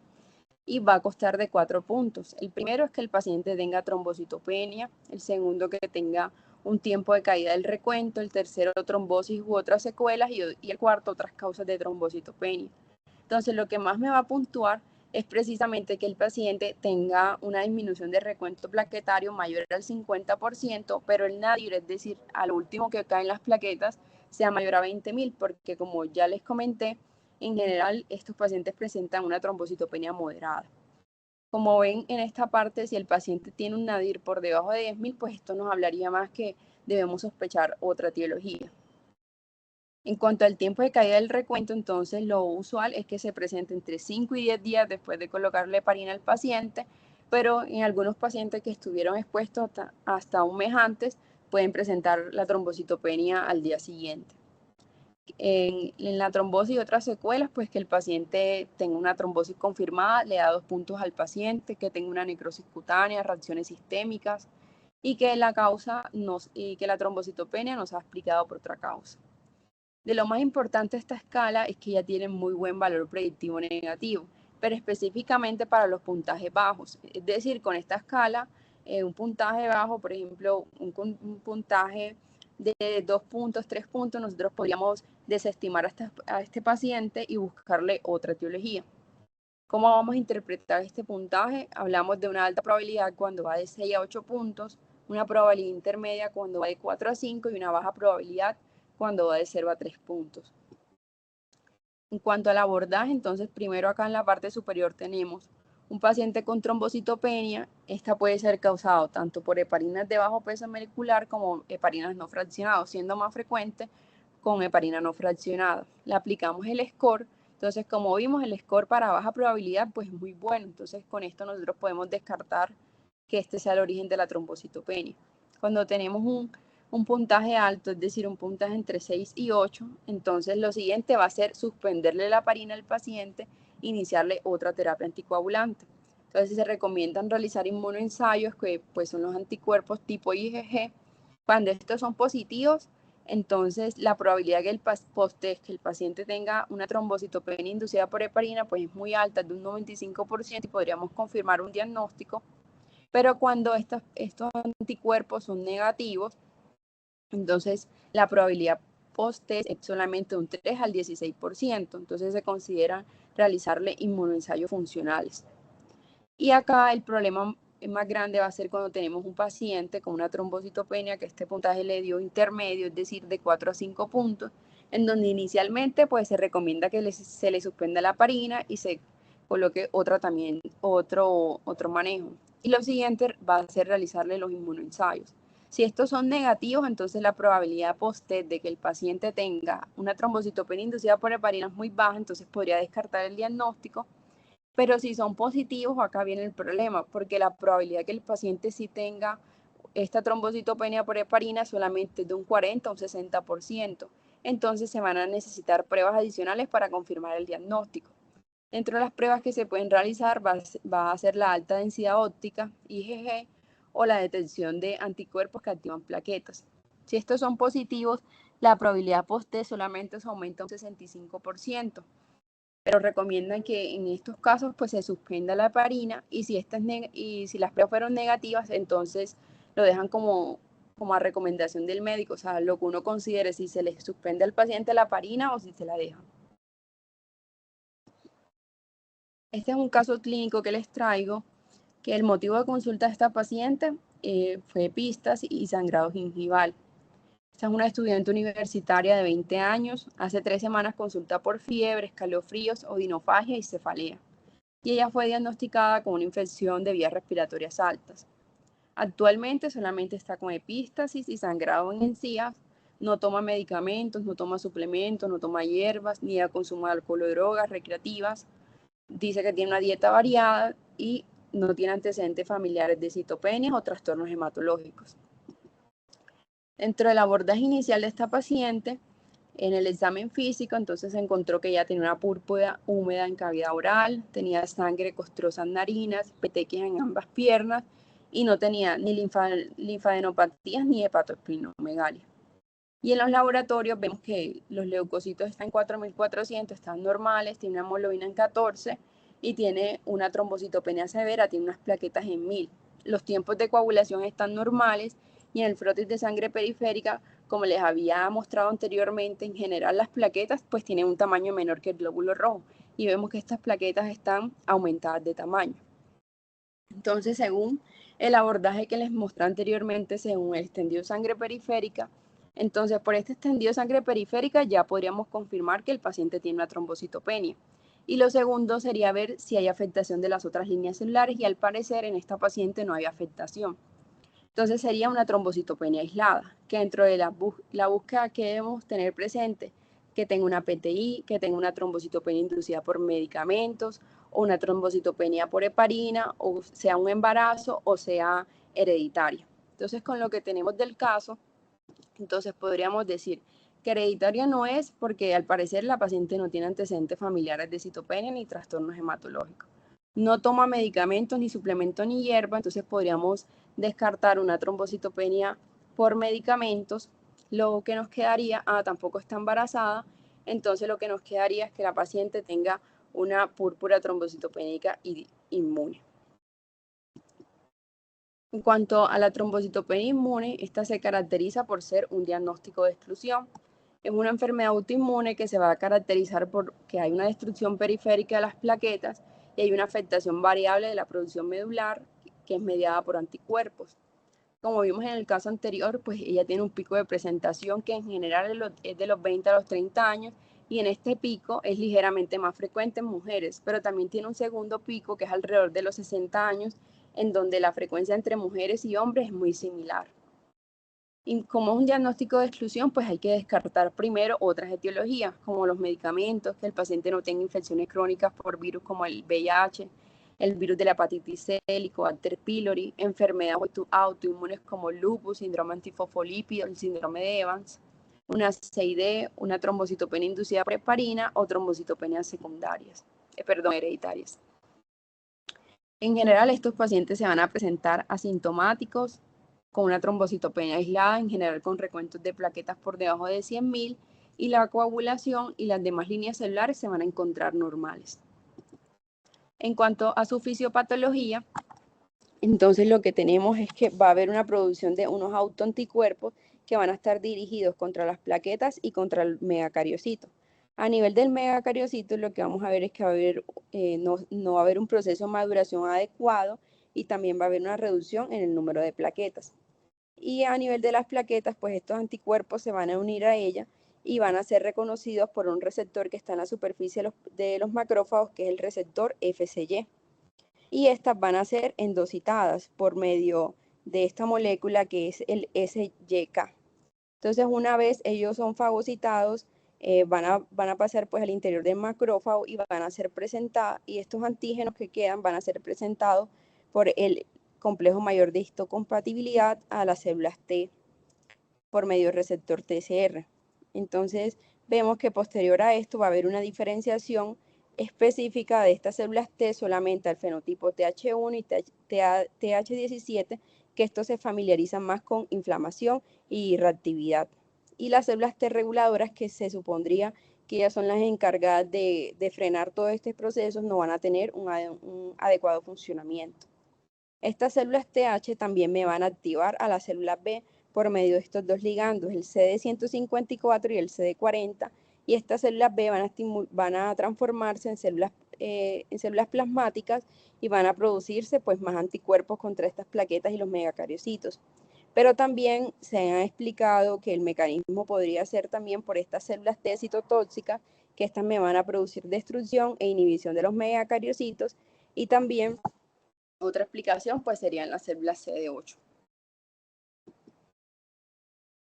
y va a constar de 4 puntos. El primero es que el paciente tenga trombocitopenia, el segundo que tenga un tiempo de caída del recuento, el tercero trombosis u otras secuelas y el cuarto otras causas de trombocitopenia. Entonces lo que más me va a puntuar es precisamente que el paciente tenga una disminución de recuento plaquetario mayor al 50%, pero el nadir, es decir, al último que caen las plaquetas, sea mayor a 20.000, porque como ya les comenté, en general estos pacientes presentan una trombocitopenia moderada. Como ven en esta parte, si el paciente tiene un nadir por debajo de 10.000, pues esto nos hablaría más que debemos sospechar otra etiología. En cuanto al tiempo de caída del recuento, entonces lo usual es que se presente entre 5 y 10 días después de colocarle heparina al paciente, pero en algunos pacientes que estuvieron expuestos hasta un mes antes pueden presentar la trombocitopenia al día siguiente. En la trombosis y otras secuelas, pues que el paciente tenga una trombosis confirmada, le da 2 puntos al paciente, que tenga una necrosis cutánea, reacciones sistémicas y que la trombocitopenia nos ha explicado por otra causa. De lo más importante de esta escala es que ya tiene muy buen valor predictivo negativo, pero específicamente para los puntajes bajos. Es decir, con esta escala, un puntaje bajo, por ejemplo, un puntaje de 2 puntos, 3 puntos, nosotros podríamos desestimar a este paciente y buscarle otra etiología. ¿Cómo vamos a interpretar este puntaje? Hablamos de una alta probabilidad cuando va de 6 a 8 puntos, una probabilidad intermedia cuando va de 4 a 5 y una baja probabilidad cuando va de 0 a 3 puntos. En cuanto al abordaje, entonces primero acá en la parte superior tenemos un paciente con trombocitopenia. Esta puede ser causado tanto por heparinas de bajo peso molecular como heparinas no fraccionadas, siendo más frecuente con heparina no fraccionada. Le aplicamos el score. Entonces, como vimos, el score para baja probabilidad pues es muy bueno. Entonces, con esto nosotros podemos descartar que este sea el origen de la trombocitopenia. Cuando tenemos un puntaje alto, es decir, un puntaje entre 6 y 8, entonces lo siguiente va a ser suspenderle la heparina al paciente, iniciarle otra terapia anticoagulante. Entonces se recomiendan realizar inmunoensayos que pues son los anticuerpos tipo IgG. Cuando estos son positivos, entonces la probabilidad que que el paciente tenga una trombocitopenia inducida por heparina pues es muy alta, de un 95%, y podríamos confirmar un diagnóstico. Pero cuando estos anticuerpos son negativos, entonces la probabilidad post-test es solamente un 3 al 16%, entonces se considera realizarle inmunoensayos funcionales. Y acá el problema más grande va a ser cuando tenemos un paciente con una trombocitopenia que este puntaje le dio intermedio, es decir, de 4 a 5 puntos, en donde inicialmente pues se recomienda que se le suspenda la heparina y se coloque otro manejo. Y lo siguiente va a ser realizarle los inmunoensayos. Si estos son negativos, entonces la probabilidad post-test de que el paciente tenga una trombocitopenia inducida por heparina es muy baja, entonces podría descartar el diagnóstico. Pero si son positivos, acá viene el problema, porque la probabilidad que el paciente sí tenga esta trombocitopenia por heparina es solamente de un 40 a un 60%. Entonces se van a necesitar pruebas adicionales para confirmar el diagnóstico. Dentro de las pruebas que se pueden realizar va a ser la alta densidad óptica, IgG, o la detección de anticuerpos que activan plaquetas. Si estos son positivos, la probabilidad post-test solamente se aumenta un 65%, pero recomiendan que en estos casos pues se suspenda la heparina, y si las pruebas fueron negativas, entonces lo dejan como a recomendación del médico, o sea, lo que uno considere si se le suspende al paciente la heparina o si se la deja. Este es un caso clínico que les traigo, que el motivo de consulta de esta paciente fue epistasis y sangrado gingival. Esta es una estudiante universitaria de 20 años. Hace 3 semanas consulta por fiebre, escalofríos, odinofagia y cefalea. Y ella fue diagnosticada con una infección de vías respiratorias altas. Actualmente solamente está con epistasis y sangrado en encías. No toma medicamentos, no toma suplementos, no toma hierbas, ni consumo de alcohol o drogas recreativas. Dice que tiene una dieta variada y no tiene antecedentes familiares de citopenias o trastornos hematológicos. Dentro del abordaje inicial de esta paciente, en el examen físico, entonces se encontró que ella tenía una púrpura húmeda en cavidad oral, tenía sangre costrosa en narinas, petequias en ambas piernas y no tenía ni linfadenopatías ni hepatoesplenomegalia. Y en los laboratorios vemos que los leucocitos están en 4.400, están normales, tiene una hemoglobina en 14 y tiene una trombocitopenia severa, tiene unas plaquetas en 1000. Los tiempos de coagulación están normales y en el frotis de sangre periférica, como les había mostrado anteriormente, en general las plaquetas pues tienen un tamaño menor que el glóbulo rojo y vemos que estas plaquetas están aumentadas de tamaño. Entonces, según el abordaje que les mostré anteriormente, según el extendido de sangre periférica, entonces por este extendido de sangre periférica ya podríamos confirmar que el paciente tiene una trombocitopenia. Y lo segundo sería ver si hay afectación de las otras líneas celulares y al parecer en esta paciente no hay afectación. Entonces sería una trombocitopenia aislada, que dentro de la búsqueda que debemos tener presente, que tenga una PTI, que tenga una trombocitopenia inducida por medicamentos, o una trombocitopenia por heparina, o sea un embarazo, o sea hereditaria. Entonces con lo que tenemos del caso, entonces podríamos decir que hereditaria no es porque al parecer la paciente no tiene antecedentes familiares de citopenia ni trastornos hematológicos. No toma medicamentos, ni suplemento, ni hierba, entonces podríamos descartar una trombocitopenia por medicamentos. Lo que nos quedaría, tampoco está embarazada, entonces lo que nos quedaría es que la paciente tenga una púrpura trombocitopénica inmune. En cuanto a la trombocitopenia inmune, esta se caracteriza por ser un diagnóstico de exclusión. Es una enfermedad autoinmune que se va a caracterizar por que hay una destrucción periférica de las plaquetas y hay una afectación variable de la producción medular que es mediada por anticuerpos. Como vimos en el caso anterior, pues ella tiene un pico de presentación que en general es de los 20 a los 30 años y en este pico es ligeramente más frecuente en mujeres, pero también tiene un segundo pico que es alrededor de los 60 años, en donde la frecuencia entre mujeres y hombres es muy similar. Y como es un diagnóstico de exclusión, pues hay que descartar primero otras etiologías, como los medicamentos, que el paciente no tenga infecciones crónicas por virus como el VIH, el virus de la hepatitis C, Helicobacter pylori, enfermedades autoinmunes como lupus, síndrome antifosfolípido, el síndrome de Evans, una CID, una trombocitopenia inducida por heparina o trombocitopenias hereditarias. En general, estos pacientes se van a presentar asintomáticos, con una trombocitopenia aislada, en general con recuentos de plaquetas por debajo de 100.000, y la coagulación y las demás líneas celulares se van a encontrar normales. En cuanto a su fisiopatología, entonces lo que tenemos es que va a haber una producción de unos autoanticuerpos que van a estar dirigidos contra las plaquetas y contra el megacariocito. A nivel del megacariocito, lo que vamos a ver es que va a haber, no va a haber un proceso de maduración adecuado y también va a haber una reducción en el número de plaquetas. Y a nivel de las plaquetas, pues estos anticuerpos se van a unir a ella y van a ser reconocidos por un receptor que está en la superficie de los macrófagos, que es el receptor FCY. Y estas van a ser endocitadas por medio de esta molécula que es el SYK. Entonces, una vez ellos son fagocitados, van a pasar pues al interior del macrófago y van a ser presentados, y estos antígenos que quedan van a ser presentados por el complejo mayor de histocompatibilidad a las células T por medio del receptor TCR. Entonces, vemos que posterior a esto va a haber una diferenciación específica de estas células T solamente al fenotipo TH1 y TH17, que estos se familiarizan más con inflamación y reactividad. Y las células T reguladoras, que se supondría que ellas son las encargadas de frenar todos estos procesos, no van a tener un adecuado funcionamiento. Estas células TH también me van a activar a las células B por medio de estos dos ligandos, el CD154 y el CD40, y estas células B van a transformarse en células plasmáticas y van a producirse pues más anticuerpos contra estas plaquetas y los megacariocitos. Pero también se ha explicado que el mecanismo podría ser también por estas células T citotóxicas, que estas me van a producir destrucción e inhibición de los megacariocitos, y también otra explicación pues serían las células CD8.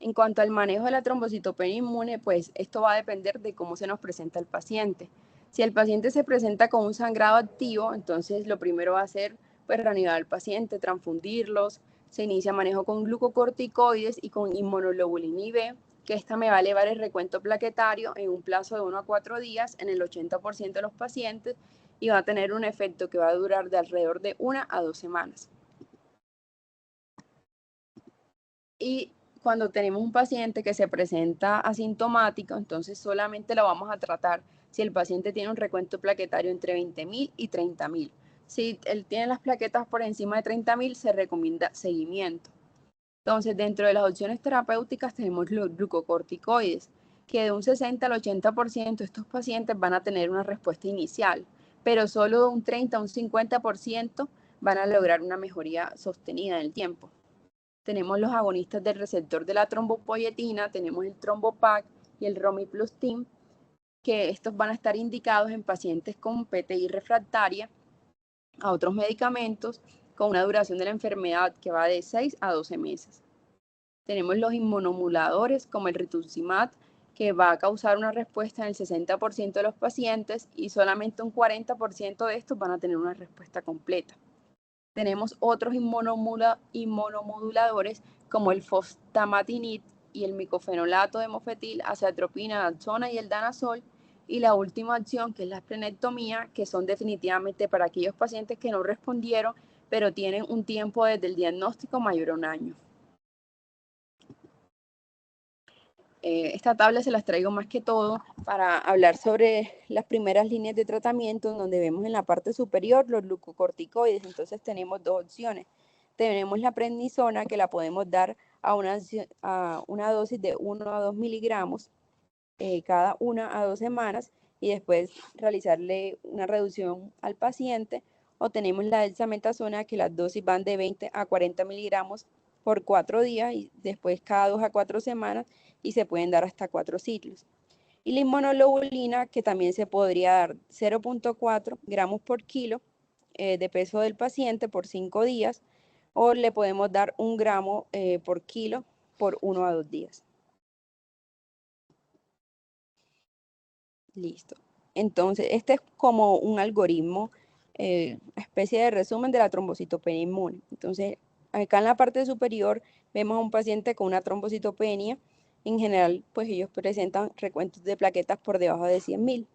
En cuanto al manejo de la trombocitopenia inmune, pues esto va a depender de cómo se nos presenta el paciente. Si el paciente se presenta con un sangrado activo, entonces lo primero va a ser pues reanimar al paciente, transfundirlos, se inicia manejo con glucocorticoides y con inmunoglobulina B, que esta me va a elevar el recuento plaquetario en un plazo de 1 a 4 días en el 80% de los pacientes y va a tener un efecto que va a durar de alrededor de 1 a 2 semanas. Y cuando tenemos un paciente que se presenta asintomático, entonces solamente lo vamos a tratar si el paciente tiene un recuento plaquetario entre 20.000 y 30.000. Si él tiene las plaquetas por encima de 30.000, se recomienda seguimiento. Entonces, dentro de las opciones terapéuticas tenemos los glucocorticoides, que de un 60 al 80% de estos pacientes van a tener una respuesta inicial, pero solo de un 30 a un 50% van a lograr una mejoría sostenida en el tiempo. Tenemos los agonistas del receptor de la trombopoyetina, tenemos el Trombopac y el Romiplustim, que estos van a estar indicados en pacientes con PTI refractaria a otros medicamentos con una duración de la enfermedad que va de 6 a 12 meses. Tenemos los inmunomoduladores como el rituximab, que va a causar una respuesta en el 60% de los pacientes y solamente un 40% de estos van a tener una respuesta completa. Tenemos otros inmunomoduladores como el fostamatinib y el micofenolato de mofetil, azathioprina, dapsona y el danazol. Y la última opción, que es la esplenectomía, que son definitivamente para aquellos pacientes que no respondieron, pero tienen un tiempo desde el diagnóstico mayor a un año. Esta tabla se las traigo más que todo para hablar sobre las primeras líneas de tratamiento, donde vemos en la parte superior los glucocorticoides. Entonces tenemos dos opciones. Tenemos la prednisona, que la podemos dar a una dosis de 1 a 2 miligramos cada 1 a 2 semanas y después realizarle una reducción al paciente. O tenemos la dexametasona, que las dosis van de 20 a 40 miligramos por 4 días y después cada 2 a 4 semanas y se pueden dar hasta 4 ciclos. Y la inmunoglobulina, que también se podría dar 0.4 gramos por kilo de peso del paciente por 5 días, o le podemos dar 1 gramo por kilo por 1 a 2 días. Listo. Entonces, este es como un algoritmo, especie de resumen de la trombocitopenia inmune. Entonces, acá en la parte superior vemos a un paciente con una trombocitopenia. En general, pues ellos presentan recuentos de plaquetas por debajo de 100.000.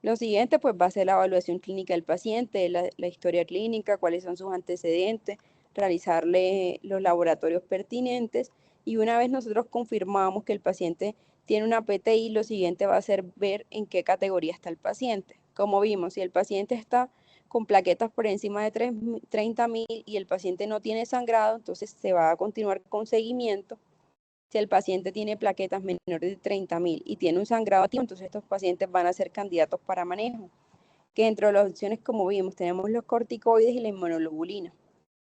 Lo siguiente, pues va a ser la evaluación clínica del paciente, la historia clínica, cuáles son sus antecedentes, realizarle los laboratorios pertinentes. Y una vez nosotros confirmamos que el paciente tiene una PTI, lo siguiente va a ser ver en qué categoría está el paciente. Como vimos, si el paciente está con plaquetas por encima de 30.000 y el paciente no tiene sangrado, entonces se va a continuar con seguimiento. Si el paciente tiene plaquetas menores de 30.000 y tiene un sangrado activo, entonces estos pacientes van a ser candidatos para manejo. Que dentro de las opciones, como vimos, tenemos los corticoides y la inmunoglobulina.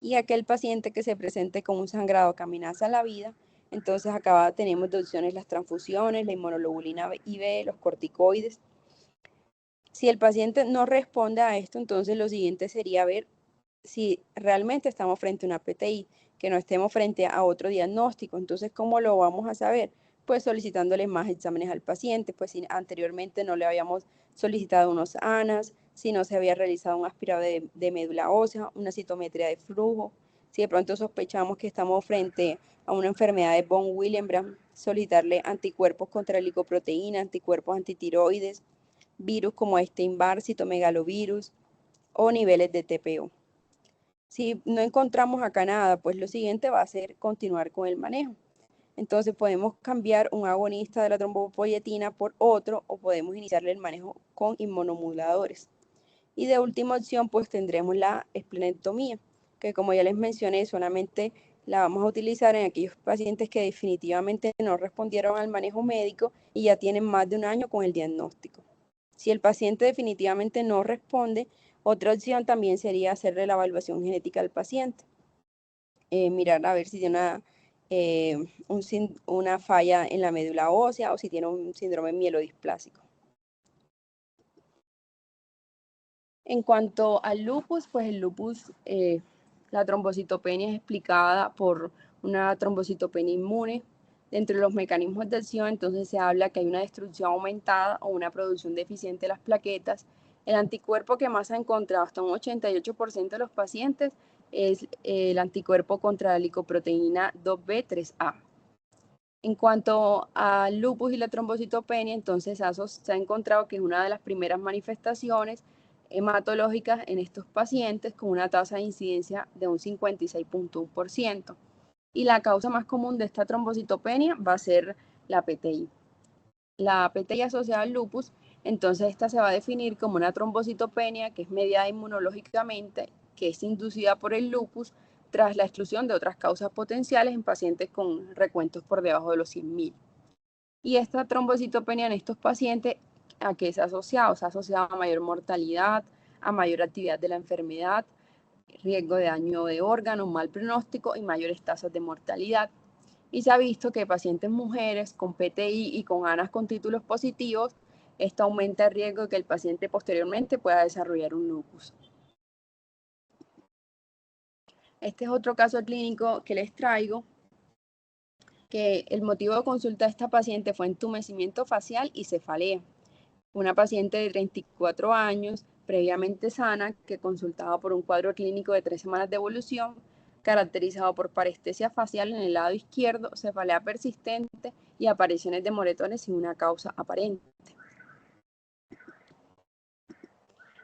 Y aquel paciente que se presente con un sangrado que amenaza la vida, entonces acá tenemos de opciones las transfusiones, la inmunoglobulina IV, los corticoides. Si el paciente no responde a esto, entonces lo siguiente sería ver si realmente estamos frente a una PTI, que no estemos frente a otro diagnóstico. Entonces, ¿cómo lo vamos a saber? Pues solicitándole más exámenes al paciente, pues si anteriormente no le habíamos solicitado unos ANAS, si no se había realizado un aspirado de médula ósea, una citometría de flujo, si de pronto sospechamos que estamos frente a una enfermedad de von Willebrand, solicitarle anticuerpos contra la lipoproteína, anticuerpos antitiroides, virus como Epstein-Barr, citomegalovirus o niveles de TPO. Si no encontramos acá nada, pues lo siguiente va a ser continuar con el manejo. Entonces podemos cambiar un agonista de la trombopoyetina por otro o podemos iniciarle el manejo con inmunomoduladores. Y de última opción, pues tendremos la esplenectomía, que como ya les mencioné, solamente la vamos a utilizar en aquellos pacientes que definitivamente no respondieron al manejo médico y ya tienen más de un año con el diagnóstico. Si el paciente definitivamente no responde, otra opción también sería hacerle la evaluación genética al paciente. Mirar a ver si tiene una falla en la médula ósea o si tiene un síndrome mielodisplásico. En cuanto al lupus, pues el lupus, la trombocitopenia es explicada por una trombocitopenia inmune. Entre los mecanismos de acción, entonces se habla que hay una destrucción aumentada o una producción deficiente de las plaquetas. El anticuerpo que más ha encontrado hasta un 88% de los pacientes es el anticuerpo contra la lipoproteína 2B3A. En cuanto al lupus y la trombocitopenia, entonces se ha encontrado que es una de las primeras manifestaciones hematológicas en estos pacientes con una tasa de incidencia de un 56.1%. Y la causa más común de esta trombocitopenia va a ser la PTI. La PTI asociada al lupus Entonces esta se va a definir como una trombocitopenia que es mediada inmunológicamente, que es inducida por el lupus tras la exclusión de otras causas potenciales en pacientes con recuentos por debajo de los 100.000. Y esta trombocitopenia en estos pacientes, ¿a qué se ha asociado? Se ha asociado a mayor mortalidad, a mayor actividad de la enfermedad, riesgo de daño de órganos, mal pronóstico y mayores tasas de mortalidad. Y se ha visto que pacientes mujeres con PTI y con ANAS con títulos positivos, esto aumenta el riesgo de que el paciente posteriormente pueda desarrollar un lupus. Este es otro caso clínico que les traigo, que el motivo de consulta de esta paciente fue entumecimiento facial y cefalea. Una paciente de 34 años, previamente sana, que consultaba por un cuadro clínico de 3 semanas de evolución, caracterizado por parestesia facial en el lado izquierdo, cefalea persistente y apariciones de moretones sin una causa aparente.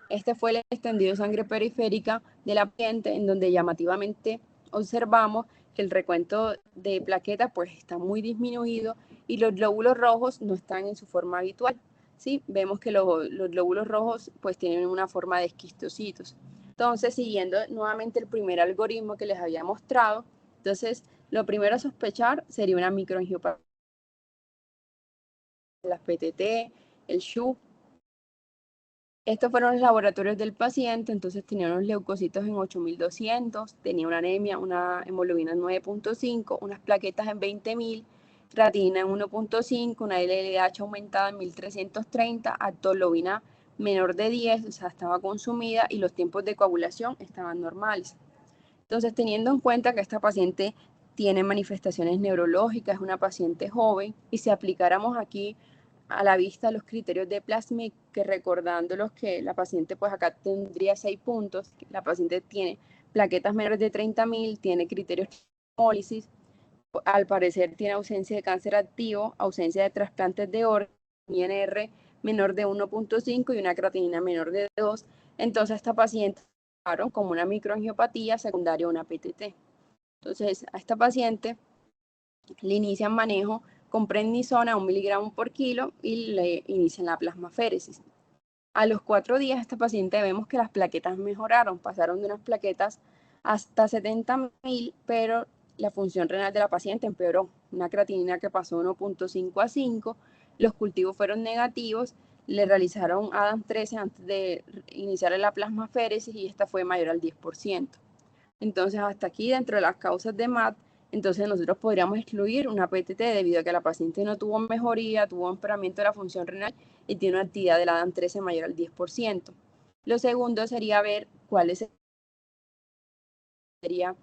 Este fue el extendido de sangre periférica de la paciente, en donde llamativamente observamos que el recuento de plaquetas pues está muy disminuido y los glóbulos rojos no están en su forma habitual. ¿Sí? Vemos que los glóbulos rojos pues tienen una forma de esquistocitos. Entonces, siguiendo nuevamente el primer algoritmo que les había mostrado, entonces lo primero a sospechar sería una microangiopatía, las PTT, el SHU. Estos fueron los laboratorios del paciente, entonces tenía unos leucocitos en 8.200, tenía una anemia, una hemoglobina en 9.5, unas plaquetas en 20.000, creatinina en 1.5, una LLH aumentada en 1.330, actoglobina menor de 10, o sea, estaba consumida y los tiempos de coagulación estaban normales. Entonces, teniendo en cuenta que esta paciente tiene manifestaciones neurológicas, es una paciente joven, y si aplicáramos aquí a la vista los criterios de Plasmic, que recordándolos que la paciente pues acá tendría 6 puntos, la paciente tiene plaquetas menores de 30.000, tiene criterios de hemólisis, al parecer tiene ausencia de cáncer activo, ausencia de trasplantes de órganos, INR menor de 1.5 y una creatinina menor de 2, entonces esta paciente como una microangiopatía secundaria a una PTT. Entonces a esta paciente le inician manejo con prednisona 1 miligramo por kilo y le inician la plasmaféresis. A los 4 días esta paciente vemos que las plaquetas mejoraron, pasaron de unas plaquetas hasta 70.000, pero la función renal de la paciente empeoró. Una creatinina que pasó de 1.5 a 5, los cultivos fueron negativos, le realizaron ADAM13 antes de iniciar la plasmaféresis y esta fue mayor al 10%. Entonces, hasta aquí, dentro de las causas de MAT, entonces nosotros podríamos excluir una PTT debido a que la paciente no tuvo mejoría, tuvo empeoramiento de la función renal y tiene una actividad de la ADAM13 mayor al 10%. Lo segundo sería ver cuáles sería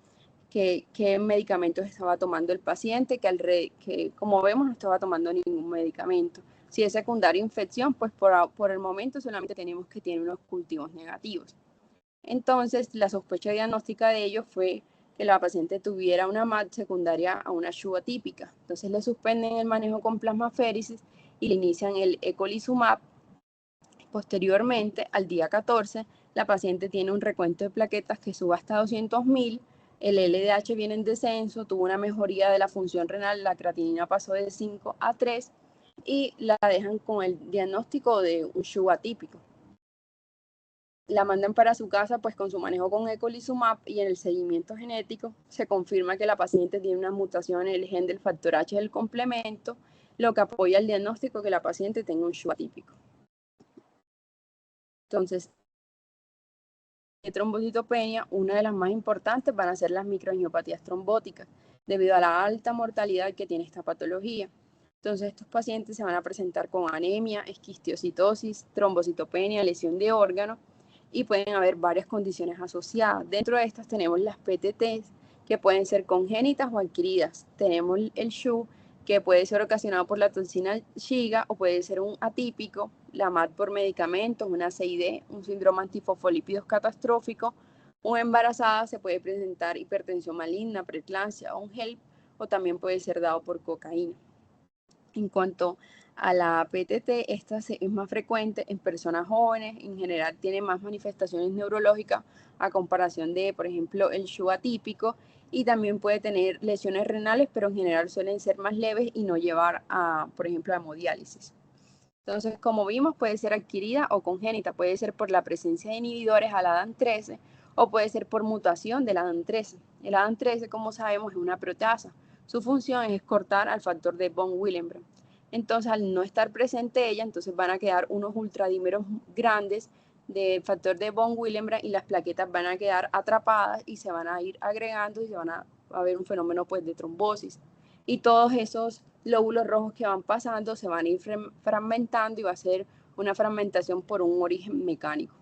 qué medicamentos estaba tomando el paciente, que como vemos no estaba tomando ningún medicamento. Si es secundaria infección, pues por el momento solamente tenemos que tiene unos cultivos negativos. Entonces, la sospecha diagnóstica de ello fue que la paciente tuviera una MAT secundaria a una SHU atípica. Entonces, le suspenden el manejo con plasmaféresis y le inician el ecolizumab. Posteriormente, al día 14, la paciente tiene un recuento de plaquetas que sube hasta 200.000, el LDH viene en descenso, tuvo una mejoría de la función renal, la creatinina pasó de 5 a 3 y la dejan con el diagnóstico de un SHU atípico. La mandan para su casa pues con su manejo con ecolizumab y en el seguimiento genético se confirma que la paciente tiene una mutación en el gen del factor H del complemento, lo que apoya el diagnóstico que la paciente tenga un SHU atípico. Entonces, de trombocitopenia, una de las más importantes van a ser las microangiopatías trombóticas, debido a la alta mortalidad que tiene esta patología. Entonces, estos pacientes se van a presentar con anemia, esquistiocitosis, trombocitopenia, lesión de órgano, y pueden haber varias condiciones asociadas. Dentro de estas tenemos las PTTs, que pueden ser congénitas o adquiridas. Tenemos el SHU, que puede ser ocasionado por la toxina Shiga o puede ser un atípico, la MAT por medicamentos, una CID, un síndrome antifosfolípidos catastrófico, o embarazada se puede presentar hipertensión maligna, preeclampsia o un HELP, o también puede ser dado por cocaína. En cuanto a la PTT, esta es más frecuente en personas jóvenes, en general tiene más manifestaciones neurológicas a comparación de, por ejemplo, el SHU atípico, y también puede tener lesiones renales, pero en general suelen ser más leves y no llevar a, por ejemplo, a hemodiálisis. Entonces, como vimos, puede ser adquirida o congénita, puede ser por la presencia de inhibidores al ADAM13 o puede ser por mutación del ADAM13. El ADAM13, como sabemos, es una proteasa. Su función es cortar al factor de von Willebrand. Entonces, al no estar presente ella, entonces van a quedar unos ultradímeros grandes del factor de von Willebrand y las plaquetas van a quedar atrapadas y se van a ir agregando y se van a haber un fenómeno pues de trombosis. Y todos esos lóbulos rojos que van pasando se van a ir fragmentando y va a ser una fragmentación por un origen mecánico.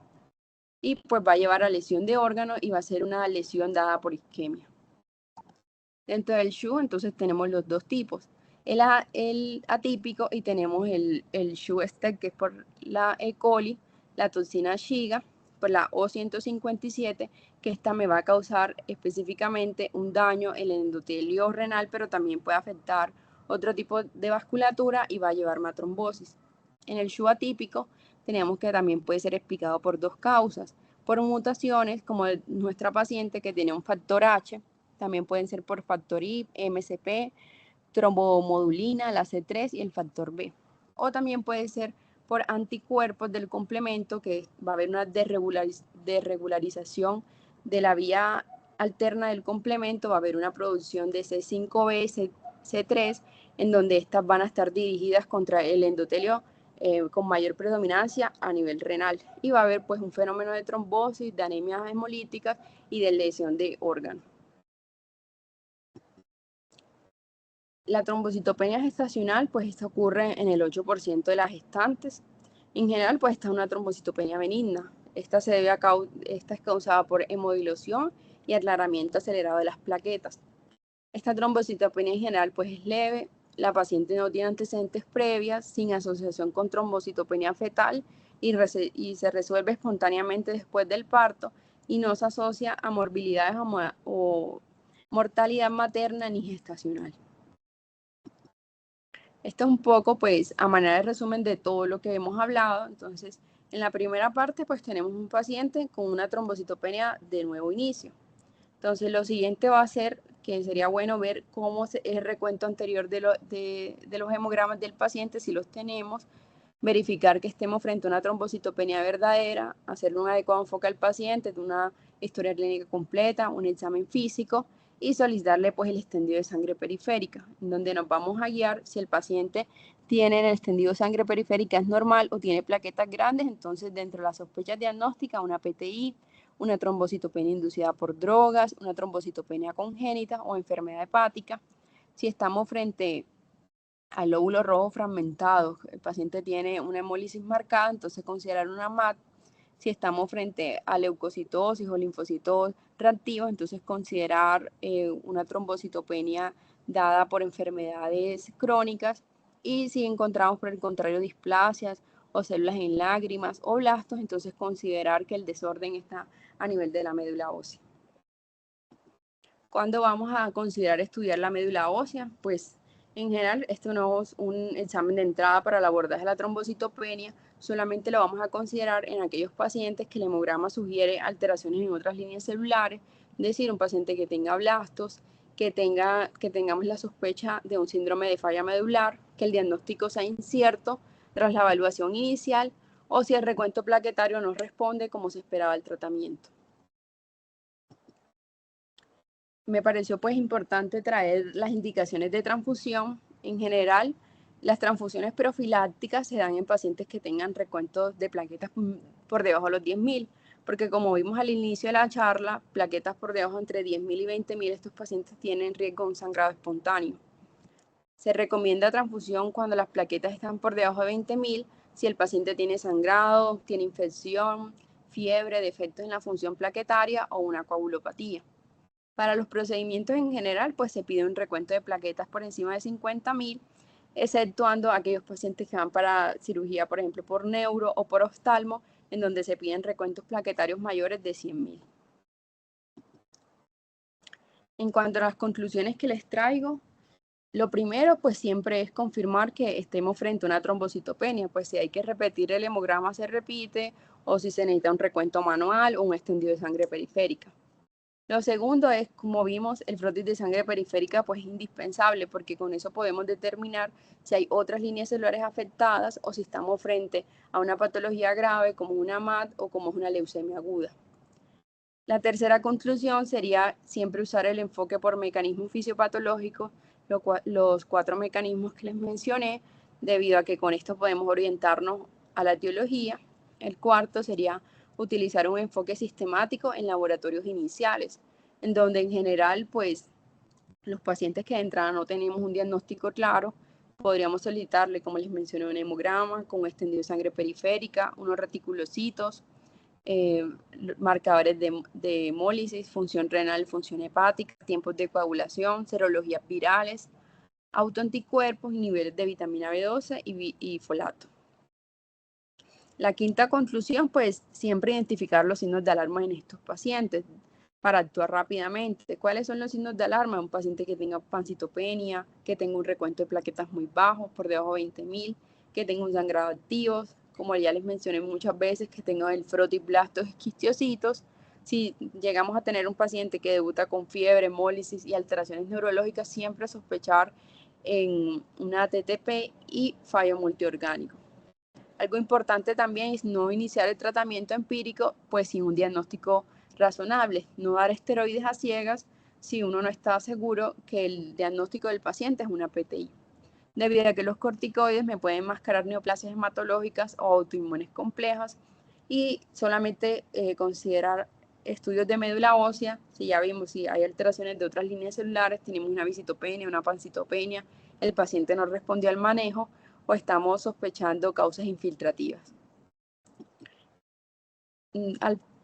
Y pues va a llevar a lesión de órganos y va a ser una lesión dada por isquemia. Dentro del SHU entonces tenemos los dos tipos, el atípico y tenemos el SHU-STEC, que es por la E. coli, la toxina Shiga, por la O157, que esta me va a causar específicamente un daño en el endotelio renal, pero también puede afectar otro tipo de vasculatura y va a llevarme a trombosis. En el SHU atípico tenemos que también puede ser explicado por dos causas, por mutaciones como nuestra paciente que tiene un factor H, también pueden ser por factor I, MCP, trombomodulina, la C3 y el factor B. O también puede ser por anticuerpos del complemento, que va a haber una desregularización de la vía alterna del complemento, va a haber una producción de C5B, C3, en donde estas van a estar dirigidas contra el endotelio con mayor predominancia a nivel renal. Y va a haber pues un fenómeno de trombosis, de anemias hemolíticas y de lesión de órganos. La trombocitopenia gestacional, pues esta ocurre en el 8% de las gestantes. En general, pues esta es una trombocitopenia benigna. Esta es causada por hemodilución y aclaramiento acelerado de las plaquetas. Esta trombocitopenia en general, pues es leve. La paciente no tiene antecedentes previas, sin asociación con trombocitopenia fetal y se resuelve espontáneamente después del parto y no se asocia a morbilidades o mortalidad materna ni gestacional. Esto es un poco, pues, a manera de resumen de todo lo que hemos hablado. Entonces, en la primera parte, pues, tenemos un paciente con una trombocitopenia de nuevo inicio. Entonces, lo siguiente va a ser que sería bueno ver cómo es el recuento anterior de los hemogramas del paciente, si los tenemos, verificar que estemos frente a una trombocitopenia verdadera, hacerle un adecuado enfoque al paciente, una historia clínica completa, un examen físico y solicitarle pues el extendido de sangre periférica, en donde nos vamos a guiar si el paciente tiene el extendido de sangre periférica es normal o tiene plaquetas grandes, entonces dentro de las sospechas diagnósticas, una PTI, una trombocitopenia inducida por drogas, una trombocitopenia congénita o enfermedad hepática. Si estamos frente al lóbulo rojo fragmentado, el paciente tiene una hemólisis marcada, entonces considerar una MAT. Si estamos frente a leucocitosis o linfocitos reactivos, entonces considerar una trombocitopenia dada por enfermedades crónicas. Y si encontramos por el contrario displasias o células en lágrimas o blastos, entonces considerar que el desorden está a nivel de la médula ósea. ¿Cuándo vamos a considerar estudiar la médula ósea? Pues en general, esto no es un examen de entrada para el abordaje de la trombocitopenia, solamente lo vamos a considerar en aquellos pacientes que el hemograma sugiere alteraciones en otras líneas celulares, es decir, un paciente que tenga blastos, que tengamos la sospecha de un síndrome de falla medular, que el diagnóstico sea incierto tras la evaluación inicial o si el recuento plaquetario no responde como se esperaba el tratamiento. Me pareció pues importante traer las indicaciones de transfusión. En general, las transfusiones profilácticas se dan en pacientes que tengan recuentos de plaquetas por debajo de los 10.000, porque como vimos al inicio de la charla, plaquetas por debajo entre 10.000 y 20.000, estos pacientes tienen riesgo de un sangrado espontáneo. Se recomienda transfusión cuando las plaquetas están por debajo de 20.000, si el paciente tiene sangrado, tiene infección, fiebre, defectos en la función plaquetaria o una coagulopatía. Para los procedimientos en general, pues se pide un recuento de plaquetas por encima de 50.000, exceptuando aquellos pacientes que van para cirugía, por ejemplo, por neuro o por oftalmo, en donde se piden recuentos plaquetarios mayores de 100.000. En cuanto a las conclusiones que les traigo, lo primero, pues siempre es confirmar que estemos frente a una trombocitopenia, pues si hay que repetir el hemograma se repite, o si se necesita un recuento manual o un extendido de sangre periférica. Lo segundo es, como vimos, el frotis de sangre periférica pues es indispensable porque con eso podemos determinar si hay otras líneas celulares afectadas o si estamos frente a una patología grave como una MAD o como una leucemia aguda. La tercera conclusión sería siempre usar el enfoque por mecanismo fisiopatológico, los 4 mecanismos que les mencioné, debido a que con esto podemos orientarnos a la etiología. El cuarto sería utilizar un enfoque sistemático en laboratorios iniciales, en donde en general, pues, los pacientes que de entrada no tenemos un diagnóstico claro, podríamos solicitarle, como les mencioné, un hemograma con un extendido de sangre periférica, unos reticulocitos, eh, marcadores de hemólisis, función renal, función hepática, tiempos de coagulación, serologías virales, autoanticuerpos, niveles de vitamina B12 y folato. La quinta conclusión, pues siempre identificar los signos de alarma en estos pacientes para actuar rápidamente. ¿Cuáles son los signos de alarma? Un paciente que tenga pancitopenia, que tenga un recuento de plaquetas muy bajo, por debajo de 20.000, que tenga un sangrado activo, como ya les mencioné muchas veces, que tenga el frotiblastos quisquiositos. Si llegamos a tener un paciente que debuta con fiebre, hemólisis y alteraciones neurológicas, siempre sospechar en una TTP y fallo multiorgánico. Algo importante también es no iniciar el tratamiento empírico, pues sin un diagnóstico razonable, no dar esteroides a ciegas si uno no está seguro que el diagnóstico del paciente es una PTI, debido a que los corticoides me pueden mascarar neoplasias hematológicas o autoinmunes complejas y solamente considerar estudios de médula ósea, si ya vimos si hay alteraciones de otras líneas celulares, tenemos una visitopenia, una pancitopenia, el paciente no respondió al manejo o estamos sospechando causas infiltrativas.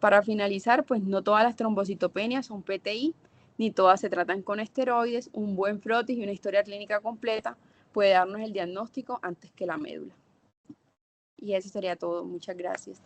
Para finalizar, pues no todas las trombocitopenias son PTI, ni todas se tratan con esteroides. Un buen frotis y una historia clínica completa puede darnos el diagnóstico antes que la médula. Y eso sería todo. Muchas gracias.